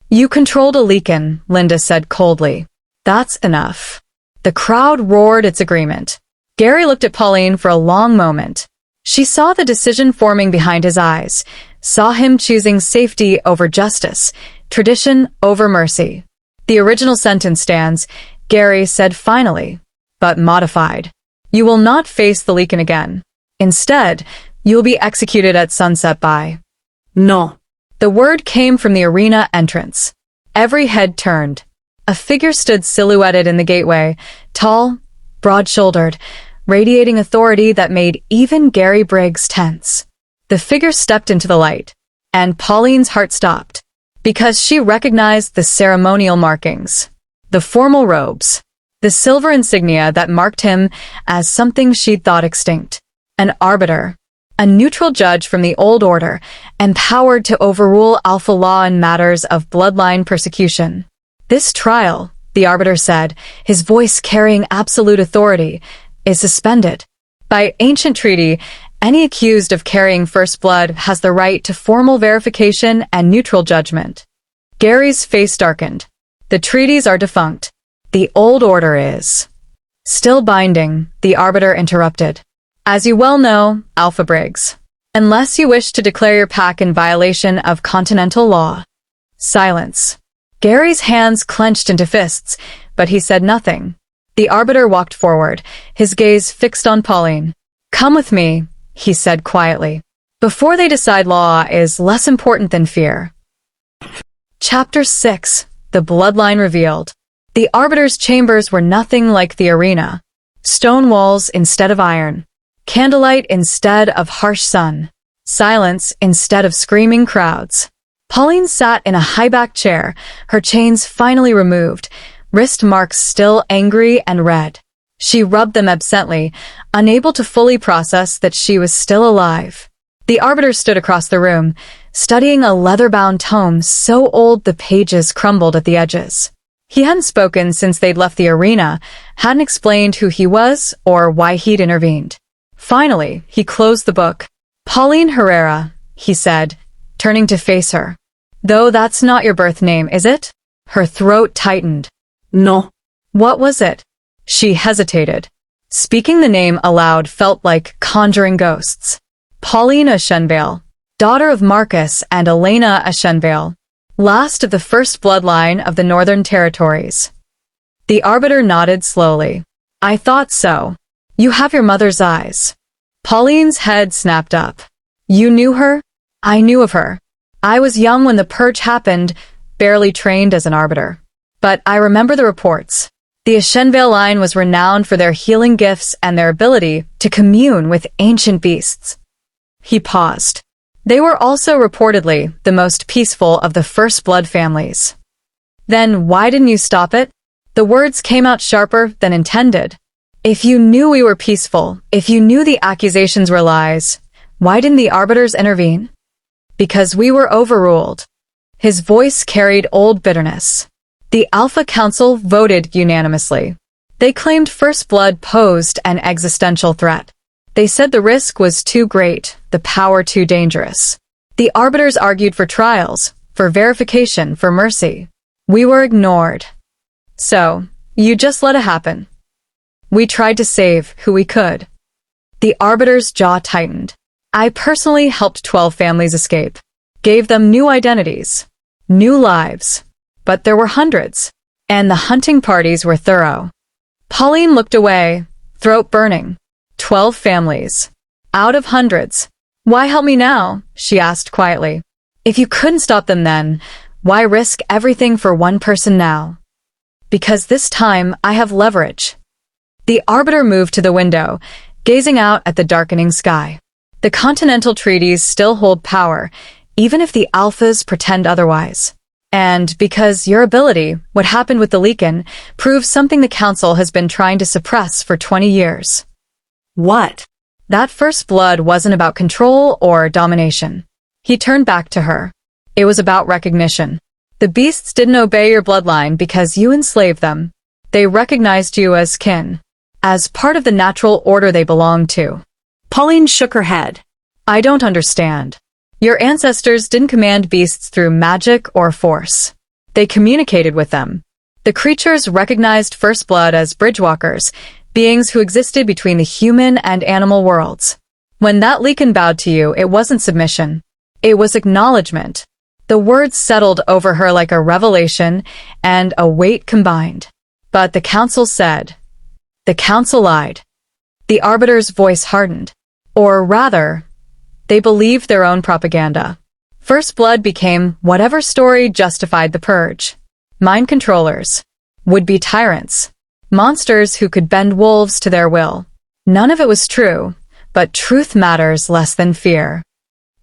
You controlled a Lycan, Linda said coldly. That's enough. The crowd roared its agreement. Gary looked at Pauline for a long moment. She saw the decision forming behind his eyes, saw him choosing safety over justice, tradition over mercy. The original sentence stands, Gary said finally, but modified. You will not face the Lycan again. Instead, you will be executed at sunset by. No. The word came from the arena entrance. Every head turned. A figure stood silhouetted in the gateway, tall, broad-shouldered, radiating authority that made even Gary Briggs tense. The figure stepped into the light, and Pauline's heart stopped, because she recognized the ceremonial markings, the formal robes, the silver insignia that marked him as something she'd thought extinct. An arbiter, a neutral judge from the old order, empowered to overrule alpha law in matters of bloodline persecution. This trial, the arbiter said, his voice carrying absolute authority, is suspended. By ancient treaty, any accused of carrying first blood has the right to formal verification and neutral judgment. Gary's face darkened. The treaties are defunct. The old order is. Still binding, the arbiter interrupted. As you well know, Alpha Briggs. Unless you wish to declare your pack in violation of continental law. Silence. Gary's hands clenched into fists, but he said nothing. The arbiter walked forward, his gaze fixed on Pauline. Come with me, he said quietly. Before they decide, law is less important than fear. Chapter 6. The Bloodline Revealed. The arbiter's chambers were nothing like the arena. Stone walls instead of iron. Candlelight instead of harsh sun. Silence instead of screaming crowds. Pauline sat in a high-backed chair, her chains finally removed, wrist marks still angry and red. She rubbed them absently, unable to fully process that she was still alive. The arbiter stood across the room, studying a leather-bound tome so old the pages crumbled at the edges. He hadn't spoken since they'd left the arena, hadn't explained who he was or why he'd intervened. Finally, he closed the book. Pauline Herrera, he said, turning to face her. Though that's not your birth name, is it? Her throat tightened. No. What was it? She hesitated. Speaking the name aloud felt like conjuring ghosts. Pauline Ashenvale, daughter of Marcus and Elena Ashenvale. last of the first bloodline of the Northern Territories. The Arbiter nodded slowly. I thought so. You have your mother's eyes. Pauline's head snapped up. You knew her? I knew of her. I was young when the purge happened, barely trained as an arbiter. But I remember the reports. The Ashenvale line was renowned for their healing gifts and their ability to commune with ancient beasts. He paused. They were also reportedly the most peaceful of the first blood families. Then why didn't you stop it? The words came out sharper than intended. If you knew we were peaceful, if you knew the accusations were lies, why didn't the arbiters intervene? Because we were overruled. His voice carried old bitterness. The Alpha Council voted unanimously. They claimed First Blood posed an existential threat. They said the risk was too great, the power too dangerous. The arbiters argued for trials, for verification, for mercy. We were ignored. So, you just let it happen. We tried to save who we could. The arbiter's jaw tightened. I personally helped 12 families escape, gave them new identities, new lives. But there were hundreds, and the hunting parties were thorough. Pauline looked away, throat burning. 12 families. Out of hundreds. Why help me now? She asked quietly. If you couldn't stop them then, why risk everything for one person now? Because this time I have leverage. The Arbiter moved to the window, gazing out at the darkening sky. The Continental Treaties still hold power, even if the Alphas pretend otherwise. And because your ability, what happened with the Lycan, proves something the Council has been trying to suppress for 20 years. What? That First Blood wasn't about control or domination. He turned back to her. It was about recognition. The beasts didn't obey your bloodline because you enslaved them. They recognized you as kin, as part of the natural order they belonged to. Pauline shook her head. I don't understand. Your ancestors didn't command beasts through magic or force. They communicated with them. The creatures recognized First Blood as bridgewalkers, beings who existed between the human and animal worlds. When that Lycan bowed to you, it wasn't submission. It was acknowledgement. The words settled over her like a revelation and a weight combined. But the Council said. The Council lied. The Arbiter's voice hardened. Or rather, they believed their own propaganda. First Blood became whatever story justified the purge. Mind controllers. Would-be tyrants. Monsters who could bend wolves to their will. None of it was true, but truth matters less than fear.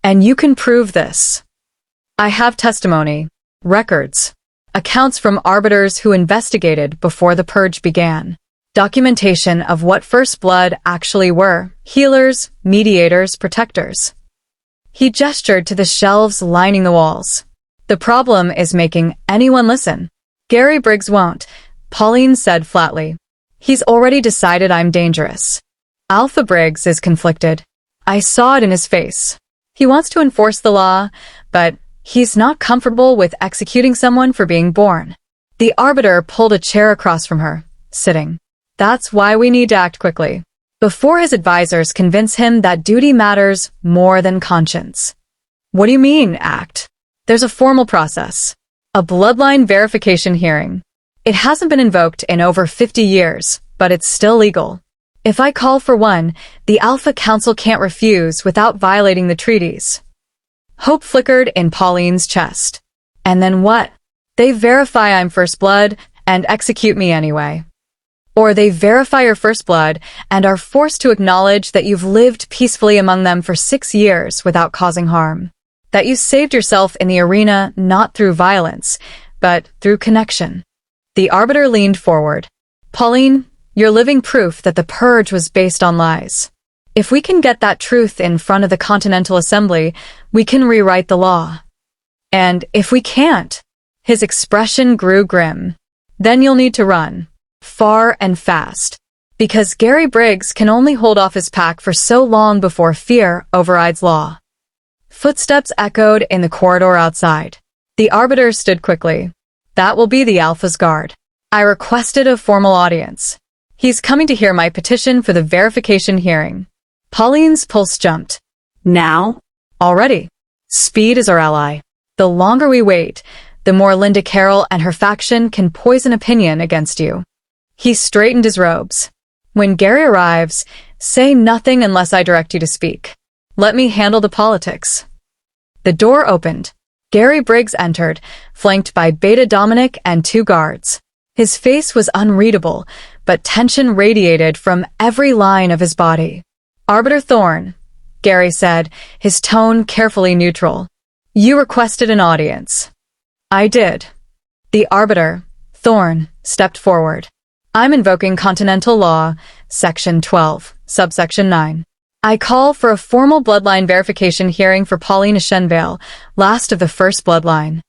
And you can prove this. I have testimony, records, accounts from arbiters who investigated before the purge began. Documentation of what First Blood actually were. Healers, mediators, protectors. He gestured to the shelves lining the walls. The problem is making anyone listen. Gary Briggs won't, Pauline said flatly. He's already decided I'm dangerous. Alpha Briggs is conflicted. I saw it in his face. He wants to enforce the law, but he's not comfortable with executing someone for being born. The Arbiter pulled a chair across from her, sitting. That's why we need to act quickly, before his advisors convince him that duty matters more than conscience. What do you mean, act? There's a formal process. A bloodline verification hearing. It hasn't been invoked in over 50 years, but it's still legal. If I call for one, the Alpha Council can't refuse without violating the treaties. Hope flickered in Pauline's chest. And then what? They verify I'm First Blood and execute me anyway. Or they verify your First Blood and are forced to acknowledge that you've lived peacefully among them for 6 years without causing harm. That you saved yourself in the arena not through violence, but through connection. The Arbiter leaned forward. Pauline, you're living proof that the purge was based on lies. If we can get that truth in front of the Continental Assembly, we can rewrite the law. And if we can't, his expression grew grim. Then you'll need to run. Far and fast. Because Gary Briggs can only hold off his pack for so long before fear overrides law. Footsteps echoed in the corridor outside. The Arbiter stood quickly. That will be the Alpha's guard. I requested a formal audience. He's coming to hear my petition for the verification hearing. Pauline's pulse jumped. Now? Already. Speed is our ally. The longer we wait, the more Linda Carroll and her faction can poison opinion against you. He straightened his robes. When Gary arrives, say nothing unless I direct you to speak. Let me handle the politics. The door opened. Gary Briggs entered, flanked by Beta Dominic and 2 guards. His face was unreadable, but tension radiated from every line of his body. Arbiter Thorn, Gary said, his tone carefully neutral. You requested an audience. I did. The Arbiter, Thorn, stepped forward. I'm invoking Continental Law, Section 12, Subsection 9. I call for a formal bloodline verification hearing for Pauline Shenvale, last of the first bloodline.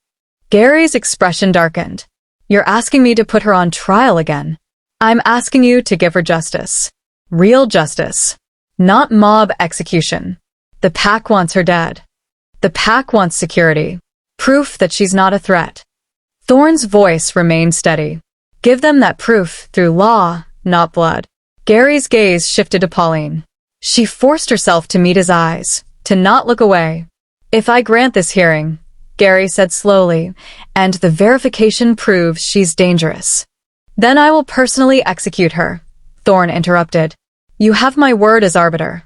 Gary's expression darkened. You're asking me to put her on trial again. I'm asking you to give her justice. Real justice. Not mob execution. The Pack wants her dead. The Pack wants security. Proof that she's not a threat. Thorn's voice remained steady. Give them that proof through law, not blood. Gary's gaze shifted to Pauline. She forced herself to meet his eyes, to not look away. If I grant this hearing, Gary said slowly, and the verification proves she's dangerous, then I will personally execute her, Thorn interrupted. You have my word as arbiter.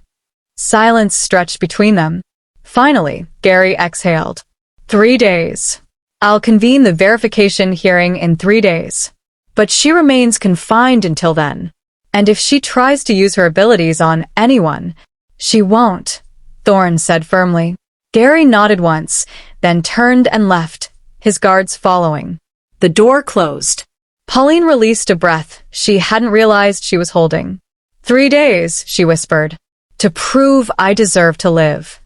Silence stretched between them. Finally, Gary exhaled. 3 days. I'll convene the verification hearing in 3 days. But she remains confined until then. And if she tries to use her abilities on anyone, she won't, Thorn said firmly. Gary nodded once, then turned and left, his guards following. The door closed. Pauline released a breath she hadn't realized she was holding. 3 days, she whispered, to prove I deserve to live.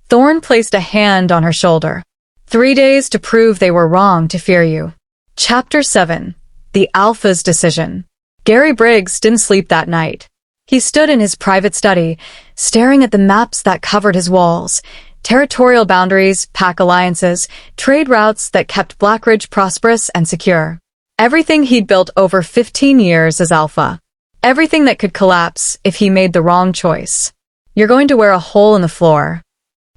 Thorn placed a hand on her shoulder. 3 days to prove they were wrong to fear you. Chapter 7. The Alpha's Decision. Gary Briggs didn't sleep that night. He stood in his private study, staring at the maps that covered his walls, territorial boundaries, pack alliances, trade routes that kept Blackridge prosperous and secure. Everything he'd built over 15 years as Alpha. Everything that could collapse if he made the wrong choice. You're going to wear a hole in the floor.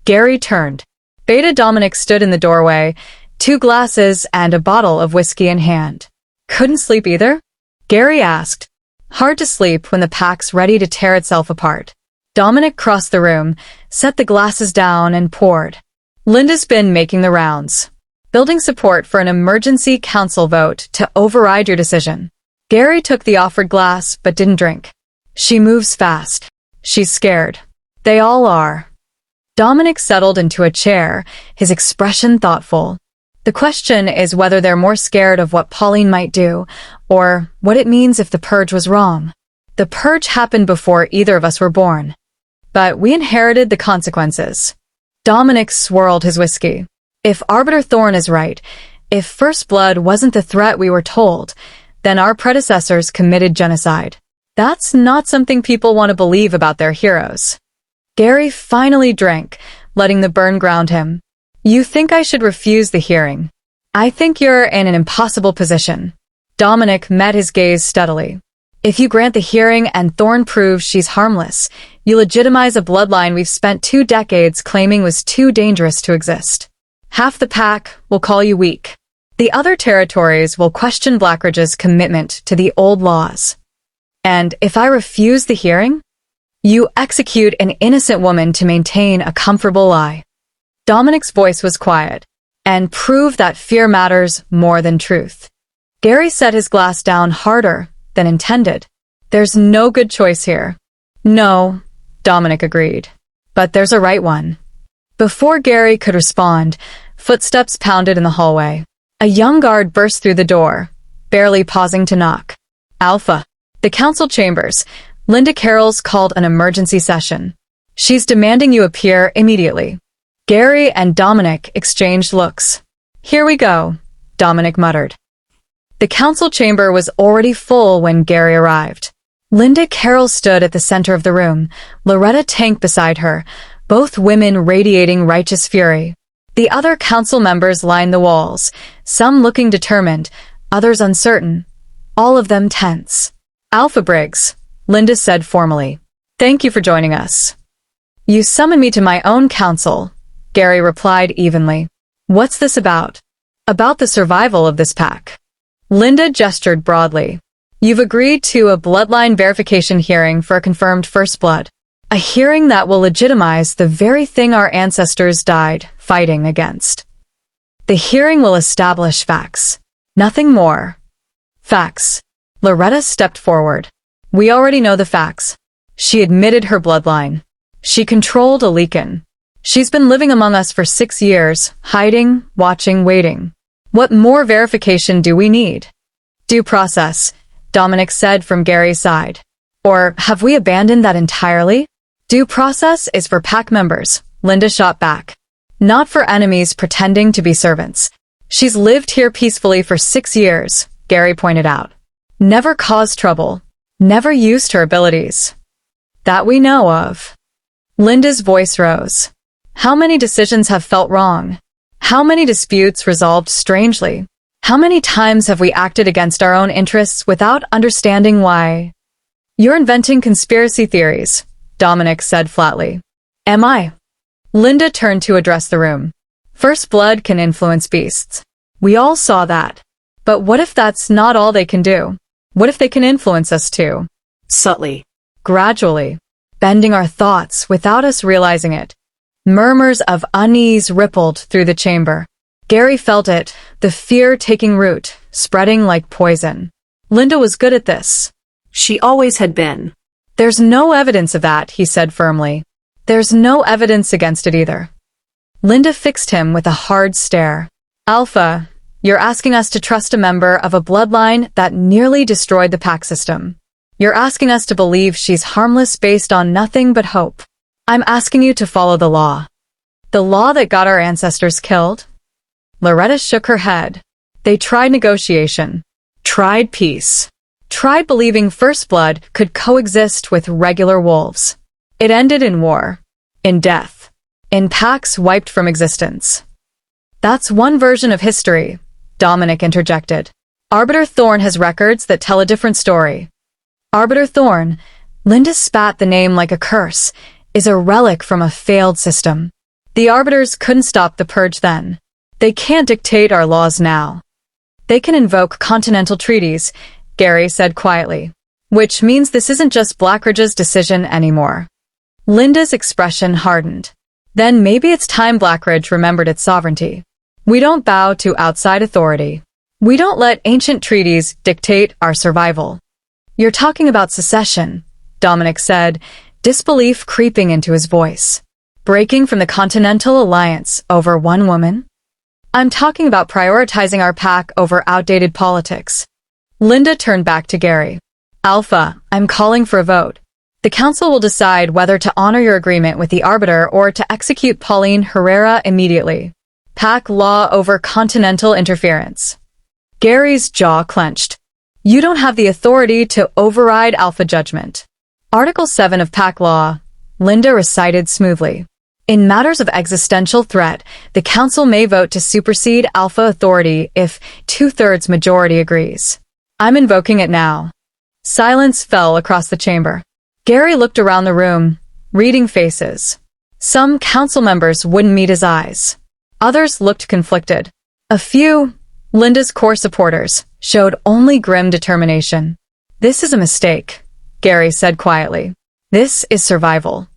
Gary turned. Beta Dominic stood in the doorway, 2 glasses and a bottle of whiskey in hand. Couldn't sleep either? Gary asked. Hard to sleep when the pack's ready to tear itself apart. Dominic crossed the room, set the glasses down and poured. Linda's been making the rounds. Building support for an emergency council vote to override your decision. Gary took the offered glass but didn't drink. She moves fast. She's scared. They all are. Dominic settled into a chair, his expression thoughtful. The question is whether they're more scared of what Pauline might do, or what it means if the purge was wrong. The purge happened before either of us were born. But we inherited the consequences. Dominic swirled his whiskey. If Arbiter Thorn is right, if First Blood wasn't the threat we were told, then our predecessors committed genocide. That's not something people want to believe about their heroes. Gary finally drank, letting the burn ground him. You think I should refuse the hearing? I think you're in an impossible position. Dominic met his gaze steadily. If you grant the hearing and Thorn proves she's harmless, you legitimize a bloodline we've spent 2 decades claiming was too dangerous to exist. Half the pack will call you weak. The other territories will question Blackridge's commitment to the old laws. And if I refuse the hearing, you execute an innocent woman to maintain a comfortable lie. Dominic's voice was quiet, and prove that fear matters more than truth. Gary set his glass down harder than intended. There's no good choice here. No, Dominic agreed. But there's a right one. Before Gary could respond, footsteps pounded in the hallway. A young guard burst through the door, barely pausing to knock. Alpha. The council chambers. Linda Carroll's called an emergency session. She's demanding you appear immediately. Gary and Dominic exchanged looks. Here we go, Dominic muttered. The council chamber was already full when Gary arrived. Linda Carroll stood at the center of the room, Loretta Tank beside her, both women radiating righteous fury. The other council members lined the walls, some looking determined, others uncertain, all of them tense. Alpha Briggs, Linda said formally. Thank you for joining us. You summoned me to my own council, Gary replied evenly. What's this about? About the survival of this pack. Linda gestured broadly. You've agreed to a bloodline verification hearing for a confirmed first blood. A hearing that will legitimize the very thing our ancestors died fighting against. The hearing will establish facts. Nothing more. Facts. Loretta stepped forward. We already know the facts. She admitted her bloodline. She controlled a Lycan. She's been living among us for 6 years, hiding, watching, waiting. What more verification do we need? Due process, Dominic said from Gary's side. Or have we abandoned that entirely? Due process is for pack members, Linda shot back. Not for enemies pretending to be servants. She's lived here peacefully for 6 years, Gary pointed out. Never caused trouble. Never used her abilities. That we know of. Linda's voice rose. How many decisions have felt wrong? How many disputes resolved strangely? How many times have we acted against our own interests without understanding why? You're inventing conspiracy theories, Dominic said flatly. Am I? Linda turned to address the room. First blood can influence beasts. We all saw that. But what if that's not all they can do? What if they can influence us too? Subtly. Gradually. Bending our thoughts without us realizing it. Murmurs of unease rippled through the chamber. Gary felt it, the fear taking root, spreading like poison. Linda was good at this. She always had been. There's no evidence of that, he said firmly. There's no evidence against it either. Linda fixed him with a hard stare. Alpha, you're asking us to trust a member of a bloodline that nearly destroyed the pack system. You're asking us to believe she's harmless based on nothing but hope. I'm asking you to follow the law. The law that got our ancestors killed? Loretta shook her head. They tried negotiation. Tried peace. Tried believing first blood could coexist with regular wolves. It ended in war. In death. In packs wiped from existence. That's one version of history, Dominic interjected. Arbiter Thorn has records that tell a different story. Arbiter Thorn, Linda spat the name like a curse, is a relic from a failed system. The Arbiters couldn't stop the purge then. They can't dictate our laws now. They can invoke continental treaties, Gary said quietly. Which means this isn't just Blackridge's decision anymore. Linda's expression hardened. Then maybe it's time Blackridge remembered its sovereignty. We don't bow to outside authority. We don't let ancient treaties dictate our survival. You're talking about secession, Dominic said, disbelief creeping into his voice. Breaking from the Continental Alliance over one woman? I'm talking about prioritizing our pack over outdated politics. Linda turned back to Gary. Alpha, I'm calling for a vote. The council will decide whether to honor your agreement with the Arbiter or to execute Pauline Herrera immediately. Pack law over continental interference. Gary's jaw clenched. You don't have the authority to override Alpha judgment. Article 7 of Pack law, Linda recited smoothly. In matters of existential threat, the council may vote to supersede Alpha authority if 2/3 majority agrees. I'm invoking it now. Silence fell across the chamber. Gary looked around the room, reading faces. Some council members wouldn't meet his eyes. Others looked conflicted. A few, Linda's core supporters, showed only grim determination. This is a mistake, Gary said quietly. This is survival.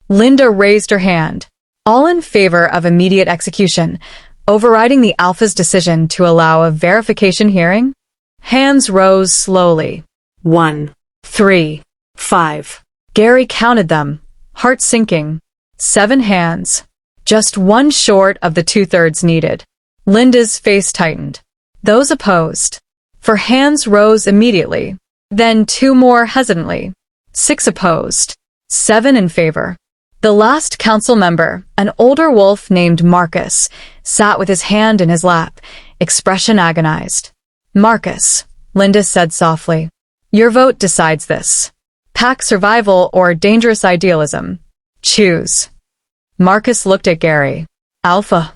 Linda raised her hand. All in favor of immediate execution, overriding the Alpha's decision to allow a verification hearing? Hands rose slowly. 1, 3, 5. Gary counted them, heart sinking. 7 hands. Just one short of the 2/3 needed. Linda's face tightened. Those opposed. For hands rose immediately. Then 2 more hesitantly. 6 opposed. 7 in favor. The last council member, an older wolf named Marcus, sat with his hand in his lap, expression agonized. Marcus, Linda said softly. Your vote decides this. Pack survival or dangerous idealism. Choose. Marcus looked at Gary. Alpha.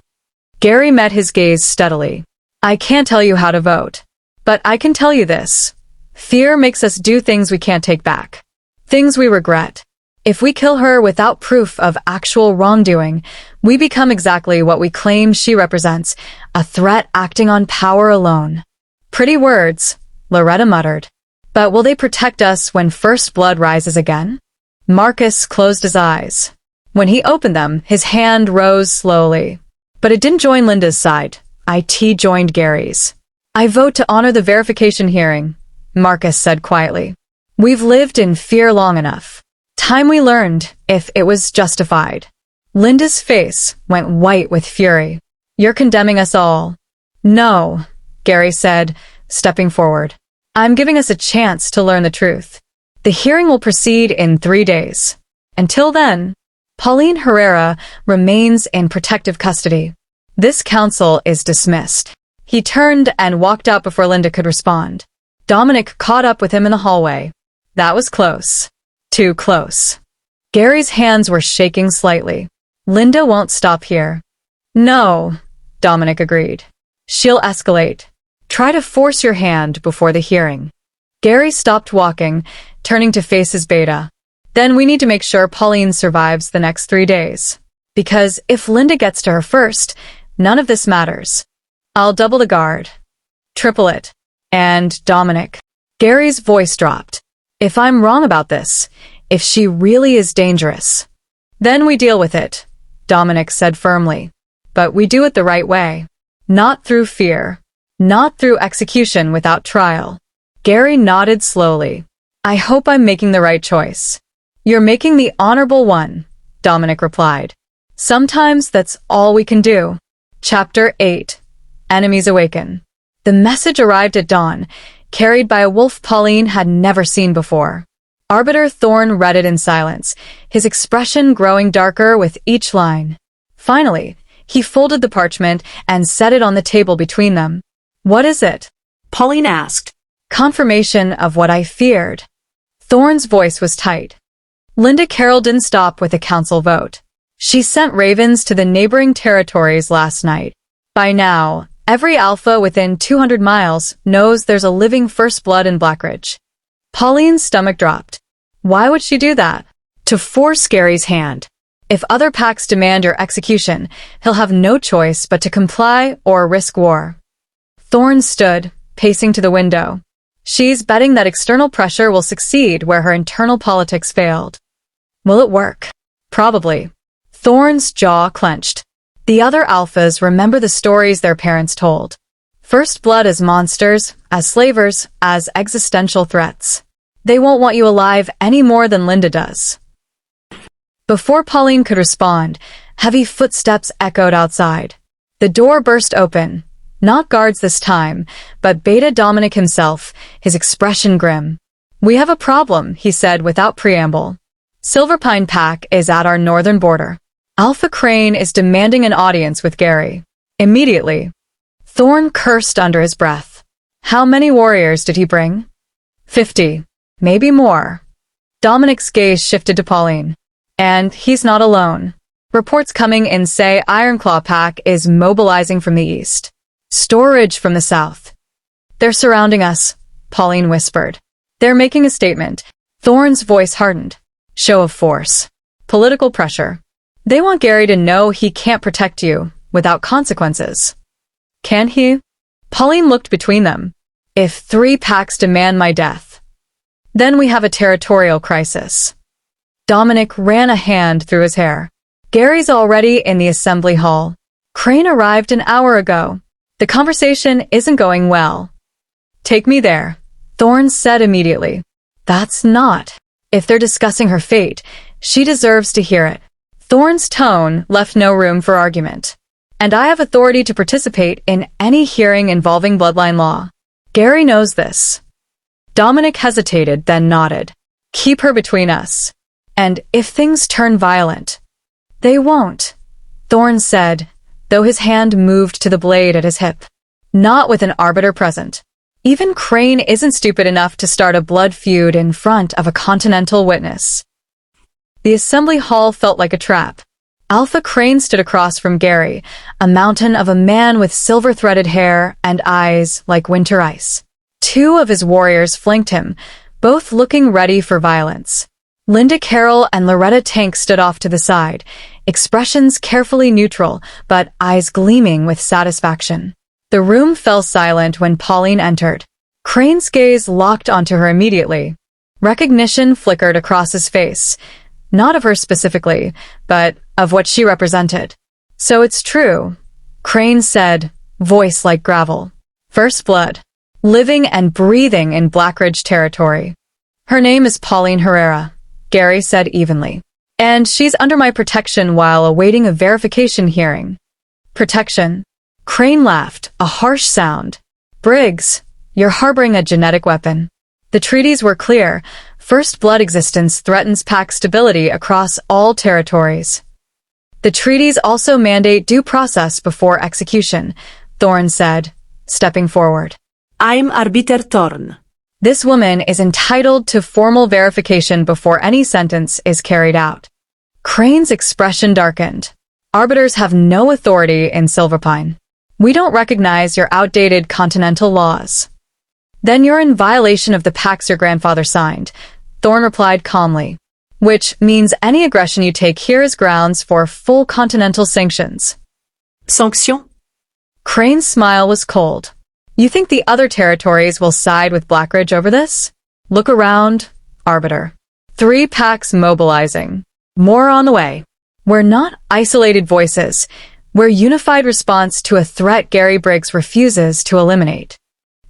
Gary met his gaze steadily. I can't tell you how to vote. But I can tell you this. Fear makes us do things we can't take back. Things we regret. If we kill her without proof of actual wrongdoing, We become exactly what we claim she represents, a threat acting on power alone. Pretty words, Loretta muttered. But will they protect us when first blood rises again? Marcus closed his eyes. When he opened them, his hand rose slowly. But it didn't join Linda's side. It joined Gary's. I vote to honor the verification hearing, Marcus said quietly. We've lived in fear long enough. Time we learned if it was justified. Linda's face went white with fury. You're condemning us all. No, Gary said, stepping forward. I'm giving us a chance to learn the truth. The hearing will proceed in 3 days. Until then, Pauline Herrera remains in protective custody. This counsel is dismissed. He turned and walked out before Linda could respond. Dominic caught up with him in the hallway. That was close. Too close. Gary's hands were shaking slightly. Linda won't stop here. No, Dominic agreed. She'll escalate. Try to force your hand before the hearing. Gary stopped walking, turning to face his beta. Then we need to make sure Pauline survives the next 3 days. Because if Linda gets to her first, none of this matters. I'll double the guard. Triple it. And Dominic. Gary's voice dropped. If I'm wrong about this, if she really is dangerous, then we deal with it, Dominic said firmly. But we do it the right way. Not through fear. Not through execution without trial. Gary nodded slowly. I hope I'm making the right choice. You're making the honorable one, Dominic replied. Sometimes that's all we can do. Chapter 8. Enemies Awaken. The message arrived at dawn, carried by a wolf Pauline had never seen before. Arbiter Thorn read it in silence, his expression growing darker with each line. Finally, he folded the parchment and set it on the table between them. What is it? Pauline asked. Confirmation of what I feared. Thorn's voice was tight. Linda Carroll didn't stop with a council vote. She sent ravens to the neighboring territories last night. By now, every alpha within 200 miles knows there's a living first blood in Blackridge. Pauline's stomach dropped. Why would she do that? To force Gary's hand. If other packs demand your execution, he'll have no choice but to comply or risk war. Thorn stood, pacing to the window. She's betting that external pressure will succeed where her internal politics failed. Will it work? Probably. Thorn's jaw clenched. The other alphas remember the stories their parents told. First blood as monsters, as slavers, as existential threats. They won't want you alive any more than Linda does. Before Pauline could respond, heavy footsteps echoed outside. The door burst open. Not guards this time, but Beta Dominic himself, his expression grim. We have a problem, he said without preamble. Silverpine Pack is at our northern border. Alpha Crane is demanding an audience with Gary. Immediately. Thorn cursed under his breath. How many warriors did he bring? 50. Maybe more. Dominic's gaze shifted to Pauline. And he's not alone. Reports coming in say Ironclaw Pack is mobilizing from the east. Storage from the south. They're surrounding us, Pauline whispered. They're making a statement. Thorn's voice hardened. Show of force. Political pressure. They want Gary to know he can't protect you without consequences. Can he? Pauline looked between them. If 3 packs demand my death, then we have a territorial crisis. Dominic ran a hand through his hair. Gary's already in the assembly hall. Crane arrived an hour ago. The conversation isn't going well. Take me there, Thorn said immediately. That's not. If they're discussing her fate, she deserves to hear it. Thorn's tone left no room for argument. And I have authority to participate in any hearing involving bloodline law. Gary knows this. Dominic hesitated, then nodded. Keep her between us. And if things turn violent, they won't, Thorn said, though his hand moved to the blade at his hip. Not with an arbiter present. Even Crane isn't stupid enough to start a blood feud in front of a continental witness. The assembly hall felt like a trap. Alpha Crane stood across from Gary, a mountain of a man with silver-threaded hair and eyes like winter ice. 2 of his warriors flanked him, both looking ready for violence. Linda Carroll and Loretta Tank stood off to the side, expressions carefully neutral, but eyes gleaming with satisfaction. The room fell silent when Pauline entered. Crane's gaze locked onto her immediately. Recognition flickered across his face, not of her specifically, but of what she represented. So it's true, Crane said, voice like gravel. First blood, living and breathing in Blackridge territory. Her name is Pauline Herrera, Gary said evenly. And she's under my protection while awaiting a verification hearing. Protection? Crane laughed, a harsh sound. Briggs, you're harboring a genetic weapon. The treaties were clear. First blood existence threatens pack stability across all territories. The treaties also mandate due process before execution, Thorne said, stepping forward. I'm Arbiter Thorne. This woman is entitled to formal verification before any sentence is carried out. Crane's expression darkened. Arbiters have no authority in Silverpine. We don't recognize your outdated continental laws. Then you're in violation of the pacts your grandfather signed, Thorne replied calmly. Which means any aggression you take here is grounds for full continental sanctions. Sanction? Crane's smile was cold. You think the other territories will side with Blackridge over this? Look around, Arbiter. 3 packs mobilizing. More on the way. We're not isolated voices. We're unified response to a threat Gary Briggs refuses to eliminate.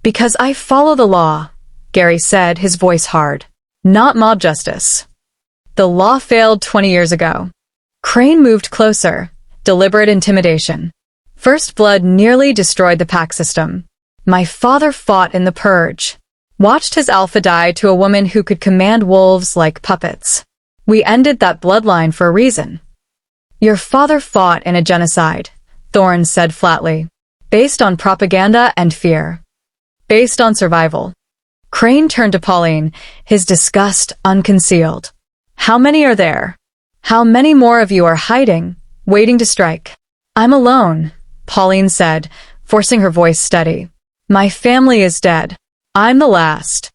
Because I follow the law, Gary said, his voice hard. Not mob justice. The law failed 20 years ago. Crane moved closer. Deliberate intimidation. First blood nearly destroyed the pack system. My father fought in the purge. Watched his alpha die to a woman who could command wolves like puppets. We ended that bloodline for a reason. Your father fought in a genocide, Thorne said flatly. Based on propaganda and fear. Based on survival. Crane turned to Pauline, his disgust unconcealed. How many are there? How many more of you are hiding, waiting to strike? I'm alone, Pauline said, forcing her voice steady. My family is dead. I'm the last.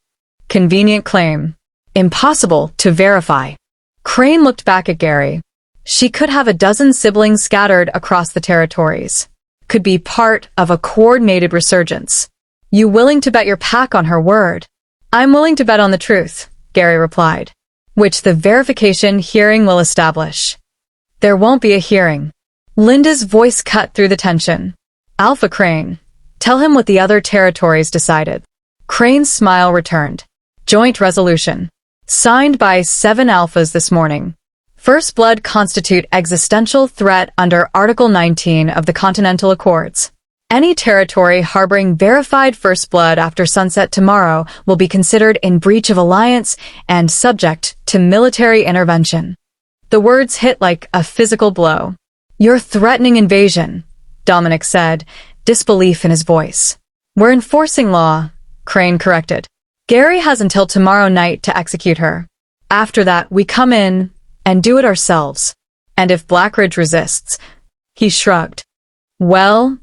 Convenient claim. Impossible to verify. Crane looked back at Gary. She could have a dozen siblings scattered across the territories. Could be part of a coordinated resurgence. You willing to bet your pack on her word? I'm willing to bet on the truth, Gary replied. Which the verification hearing will establish. There won't be a hearing. Linda's voice cut through the tension. Alpha Crane, tell him what the other territories decided. Crane's smile returned. Joint resolution. Signed by 7 alphas this morning. First blood constitute existential threat under Article 19 of the Continental Accords. Any territory harboring verified first blood after sunset tomorrow will be considered in breach of alliance and subject to military intervention. The words hit like a physical blow. You're threatening invasion, Dominic said, disbelief in his voice. We're enforcing law, Crane corrected. Gary has until tomorrow night to execute her. After that, we come in and do it ourselves. And if Blackridge resists, he shrugged. Well,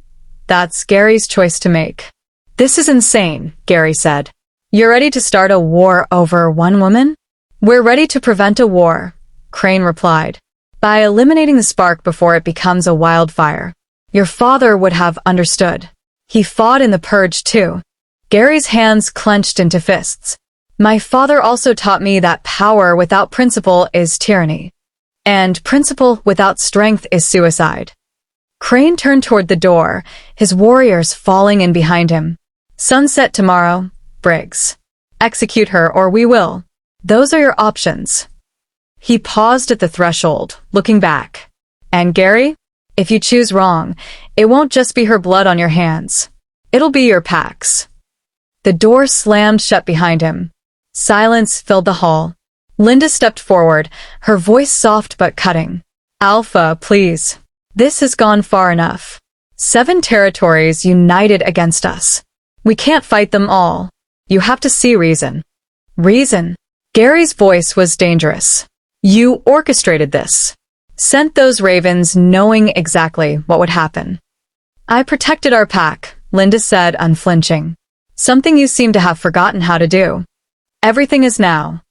that's Gary's choice to make. This is insane, Gary said. You're ready to start a war over one woman? We're ready to prevent a war, Crane replied. By eliminating the spark before it becomes a wildfire. Your father would have understood. He fought in the purge too. Gary's hands clenched into fists. My father also taught me that power without principle is tyranny. And principle without strength is suicide. Crane turned toward the door, his warriors falling in behind him. Sunset tomorrow, Briggs. Execute her or we will. Those are your options. He paused at the threshold, looking back. And Gary? If you choose wrong, it won't just be her blood on your hands. It'll be your pack's. The door slammed shut behind him. Silence filled the hall. Linda stepped forward, her voice soft but cutting. Alpha, please. This has gone far enough. 7 territories united against us. We can't fight them all. You have to see reason. Reason? Gary's voice was dangerous. You orchestrated this. Sent those ravens knowing exactly what would happen. I protected our pack, Linda said, unflinching. Something you seem to have forgotten how to do. Everything is now.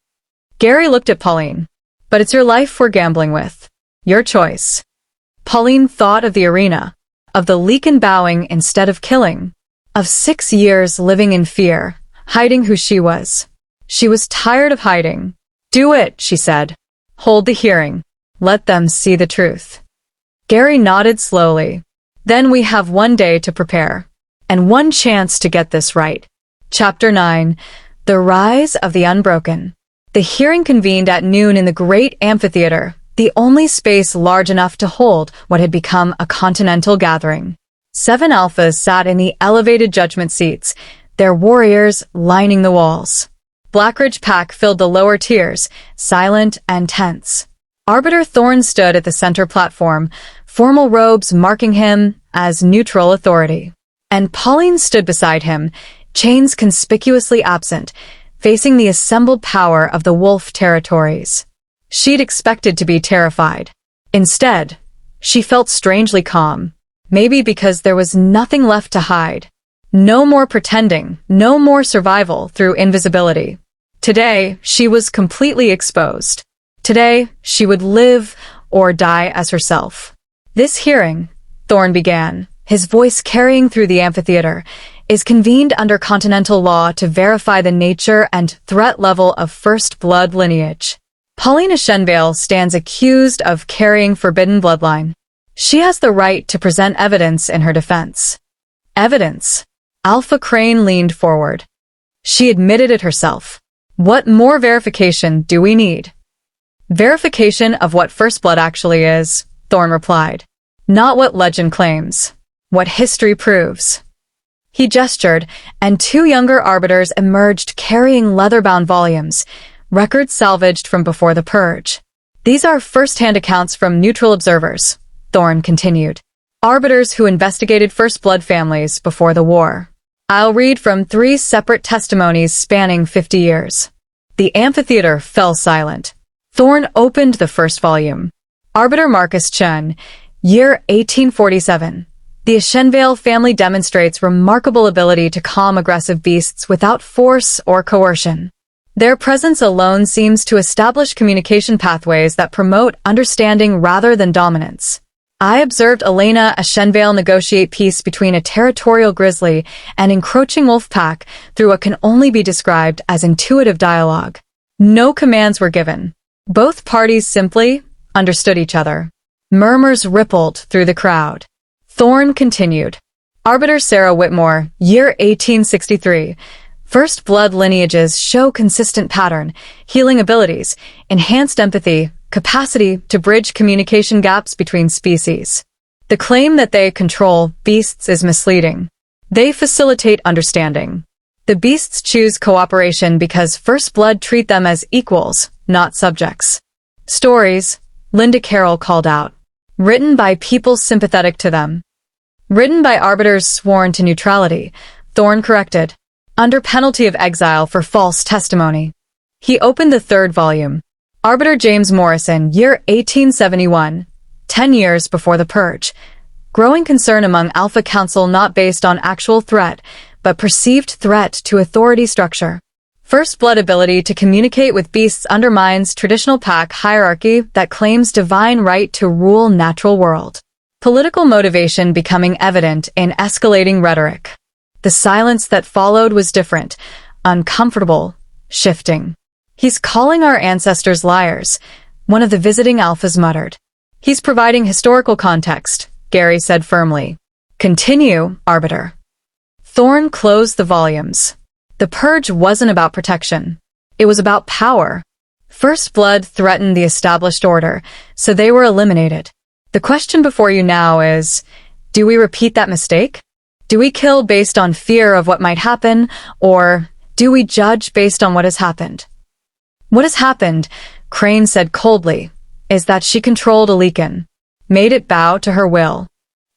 Gary looked at Pauline. But it's your life we're gambling with. Your choice. Pauline thought of the arena, of the Lycan bowing instead of killing, of 6 years living in fear, hiding who she was. She was tired of hiding. "Do it," she said. "Hold the hearing. Let them see the truth." Gary nodded slowly. "Then we have 1 day to prepare. And 1 chance to get this right." Chapter 9. The Rise of the Unbroken. The hearing convened at noon in the great amphitheater, the only space large enough to hold what had become a continental gathering. 7 alphas sat in the elevated judgment seats, their warriors lining the walls. Blackridge Pack filled the lower tiers, silent and tense. Arbiter Thorn stood at the center platform, formal robes marking him as neutral authority. And Pauline stood beside him, chains conspicuously absent, facing the assembled power of the wolf territories. She'd expected to be terrified. Instead, she felt strangely calm, maybe because there was nothing left to hide. No more pretending, no more survival through invisibility. Today, she was completely exposed. Today, she would live or die as herself. "This hearing," Thorn began, his voice carrying through the amphitheater, "is convened under continental law to verify the nature and threat level of first blood lineage. Pauline Ashenvale stands accused of carrying forbidden bloodline. She has the right to present evidence in her defense." Evidence? Alpha Crane leaned forward. She admitted it herself. "What more verification do we need?" "Verification of what first blood actually is," Thorn replied. "Not what legend claims. What history proves." He gestured, and 2 younger arbiters emerged carrying leather-bound volumes, records salvaged from before the purge. "These are first-hand accounts from neutral observers," Thorn continued. "Arbiters who investigated first blood families before the war. I'll read from 3 separate testimonies spanning 50 years." The amphitheater fell silent. Thorn opened the first volume. Arbiter Marcus Chen, year 1847. The Ashenvale family demonstrates remarkable ability to calm aggressive beasts without force or coercion. Their presence alone seems to establish communication pathways that promote understanding rather than dominance. I observed Elena Ashenvale negotiate peace between a territorial grizzly and encroaching wolf pack through what can only be described as intuitive dialogue. No commands were given. Both parties simply understood each other. Murmurs rippled through the crowd. Thorn continued. Arbiter Sarah Whitmore, year 1863. First blood lineages show consistent pattern, healing abilities, enhanced empathy, capacity to bridge communication gaps between species. The claim that they control beasts is misleading. They facilitate understanding. The beasts choose cooperation because first blood treat them as equals, not subjects. Stories, Linda Carroll called out. Written by people sympathetic to them. Written by arbiters sworn to neutrality, Thorn corrected, under penalty of exile for false testimony. He opened the 3rd volume. Arbiter James Morrison, year 1871, 10 years before the purge. Growing concern among Alpha Council not based on actual threat, but perceived threat to authority structure. First blood ability to communicate with beasts undermines traditional pack hierarchy that claims divine right to rule natural world. Political motivation becoming evident in escalating rhetoric. The silence that followed was different, uncomfortable, shifting. "He's calling our ancestors liars," one of the visiting alphas muttered. "He's providing historical context," Gary said firmly. "Continue, Arbiter." Thorn closed the volumes. The purge wasn't about protection. It was about power. First blood threatened the established order, so they were eliminated. The question before you now is, do we repeat that mistake? Do we kill based on fear of what might happen, or do we judge based on what has happened? What has happened, Crane said coldly, is that she controlled a Lycan, made it bow to her will.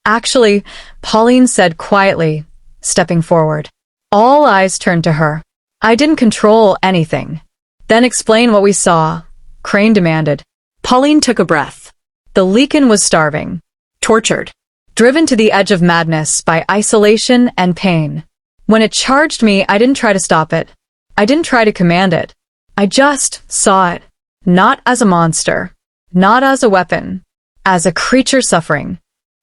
Actually, Pauline said quietly, stepping forward. All eyes turned to her. I didn't control anything. Then explain what we saw, Crane demanded. Pauline took a breath. The Lycan was starving, tortured, driven to the edge of madness by isolation and pain. When it charged me, I didn't try to stop it. I didn't try to command it. I just saw it, not as a monster, not as a weapon, as a creature suffering.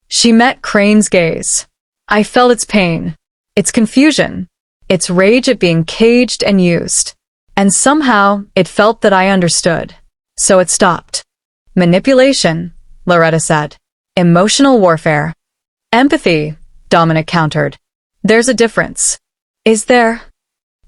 She met Crane's gaze. I felt its pain, its confusion, its rage at being caged and used. And somehow, it felt that I understood. So it stopped. Manipulation, Loretta said. Emotional warfare. Empathy, Dominic countered. There's a difference. Is there?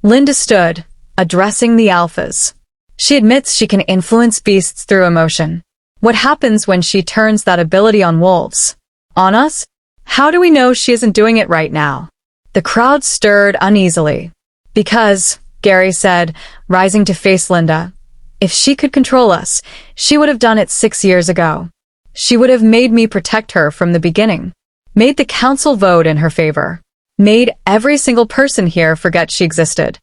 Linda stood, addressing the alphas. She admits she can influence beasts through emotion. What happens when she turns that ability on wolves? On us? How do we know she isn't doing it right now? The crowd stirred uneasily. Because, Gary said, rising to face Linda, if she could control us, she would have done it 6 years ago. She would have made me protect her from the beginning. Made the council vote in her favor. Made every single person here forget she existed.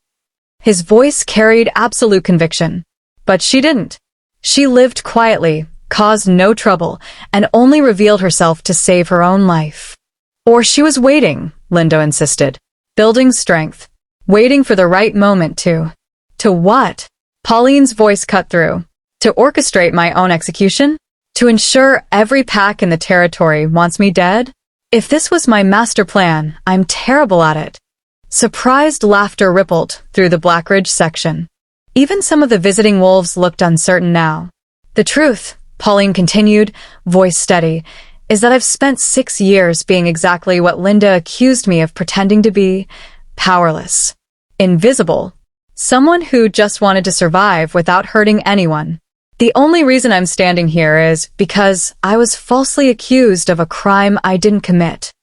His voice carried absolute conviction. But she didn't. She lived quietly, caused no trouble, and only revealed herself to save her own life. Or she was waiting, Linda insisted. Building strength. Waiting for the right moment to... To what? Pauline's voice cut through. To orchestrate my own execution? To ensure every pack in the territory wants me dead? If this was my master plan, I'm terrible at it. Surprised laughter rippled through the Blackridge section. Even some of the visiting wolves looked uncertain now. The truth, Pauline continued, voice steady, is that I've spent 6 years being exactly what Linda accused me of pretending to be: powerless. Invisible. Someone who just wanted to survive without hurting anyone. The only reason I'm standing here is because I was falsely accused of a crime I didn't commit.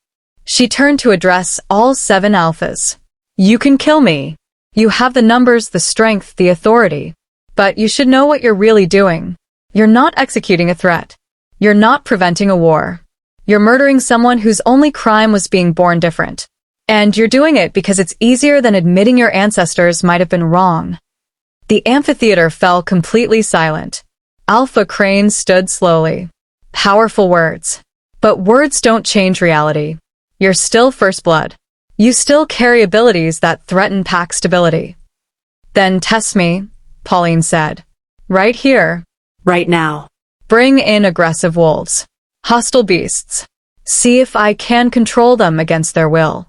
She turned to address all 7 alphas. You can kill me. You have the numbers, the strength, the authority. But you should know what you're really doing. You're not executing a threat. You're not preventing a war. You're murdering someone whose only crime was being born different. And you're doing it because it's easier than admitting your ancestors might have been wrong. The amphitheater fell completely silent. Alpha Crane stood slowly. Powerful words. But words don't change reality. You're still first blood. You still carry abilities that threaten pack stability. Then test me, Pauline said. Right here. Right now. Bring in aggressive wolves. Hostile beasts. See if I can control them against their will.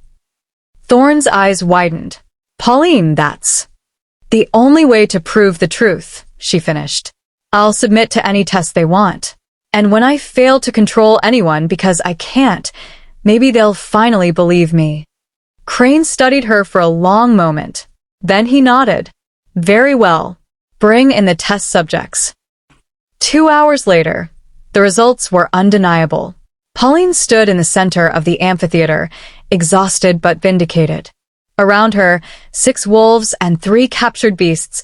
Thorne's eyes widened. Pauline, that's the only way to prove the truth, she finished. I'll submit to any test they want. And when I fail to control anyone because I can't, maybe they'll finally believe me. Crane studied her for a long moment. Then he nodded. Very well. Bring in the test subjects. 2 hours later, the results were undeniable. Pauline stood in the center of the amphitheater, exhausted but vindicated. Around her, 6 wolves and 3 captured beasts,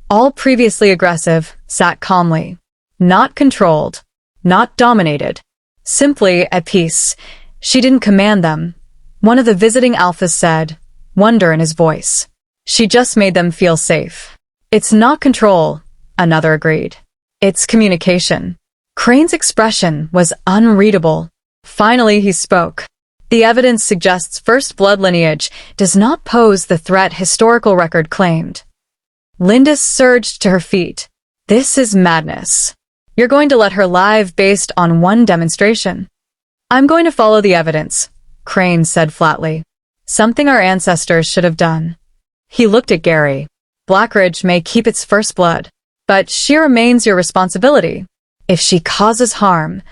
all previously aggressive, sat calmly. Not controlled. Not dominated. Simply at peace. She didn't command them. One of the visiting alphas said, wonder in his voice. She just made them feel safe. It's not control, another agreed. It's communication. Crane's expression was unreadable. Finally, he spoke. The evidence suggests first blood lineage does not pose the threat historical record claimed. Linda surged to her feet. This is madness. You're going to let her live based on one demonstration. I'm going to follow the evidence, Crane said flatly. Something our ancestors should have done. He looked at Gary. Blackridge may keep its first blood, but she remains your responsibility. If she causes harm,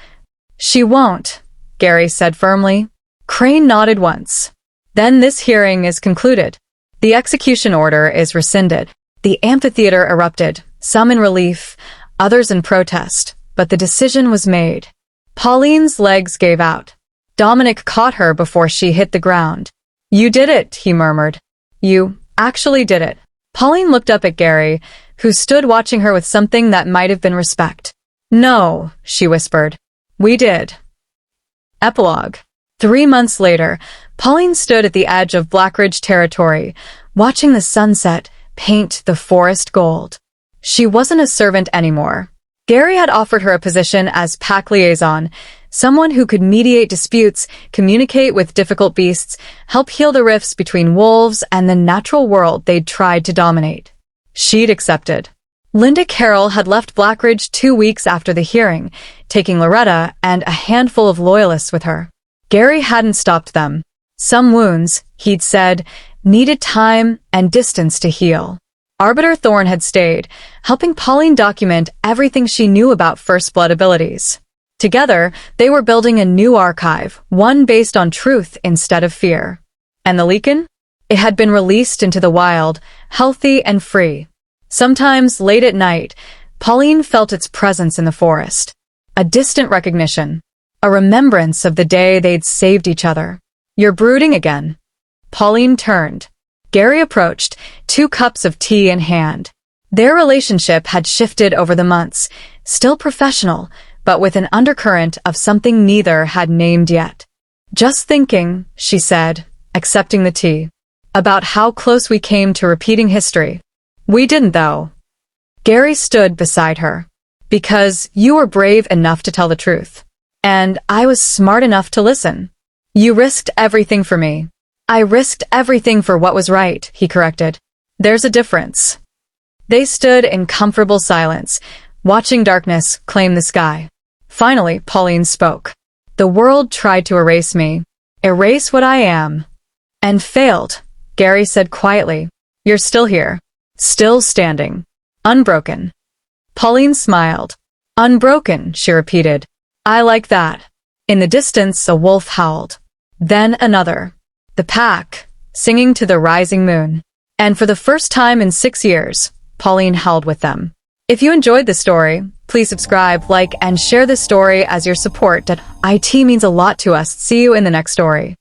she won't, Gary said firmly. Crane nodded once. Then this hearing is concluded. The execution order is rescinded. The amphitheater erupted, some in relief, others in protest, but the decision was made. Pauline's legs gave out. Dominic caught her before she hit the ground. You did it, he murmured. You actually did it. Pauline looked up at Gary, who stood watching her with something that might have been respect. No, she whispered. We did. Epilogue. 3 months later, Pauline stood at the edge of Blackridge territory, watching the sunset paint the forest gold. She wasn't a servant anymore. Gary had offered her a position as pack liaison, someone who could mediate disputes, communicate with difficult beasts, help heal the rifts between wolves and the natural world they'd tried to dominate. She'd accepted. Linda Carroll had left Blackridge 2 weeks after the hearing, taking Loretta and a handful of loyalists with her. Gary hadn't stopped them. Some wounds, he'd said, needed time and distance to heal. Arbiter Thorne had stayed, helping Pauline document everything she knew about First Blood abilities. Together, they were building a new archive, one based on truth instead of fear. And the Lycan? It had been released into the wild, healthy and free. Sometimes, late at night, Pauline felt its presence in the forest. A distant recognition. A remembrance of the day they'd saved each other. "You're brooding again." Pauline turned. Gary approached, 2 cups of tea in hand. Their relationship had shifted over the months, still professional, but with an undercurrent of something neither had named yet. "Just thinking," she said, accepting the tea, "about how close we came to repeating history." "We didn't, though." Gary stood beside her. "Because you were brave enough to tell the truth. And I was smart enough to listen. You risked everything for me." "I risked everything for what was right," he corrected. "There's a difference." They stood in comfortable silence, watching darkness claim the sky. Finally, Pauline spoke. "The world tried to erase me. Erase what I am." "And failed," Gary said quietly. "You're still here. Still standing. Unbroken." Pauline smiled. "Unbroken," she repeated. "I like that." In the distance, a wolf howled. Then another. The pack, singing to the rising moon. And for the first time in 6 years, Pauline howled with them. If you enjoyed this story, please subscribe, like, and share this story as your support. It means a lot to us. See you in the next story.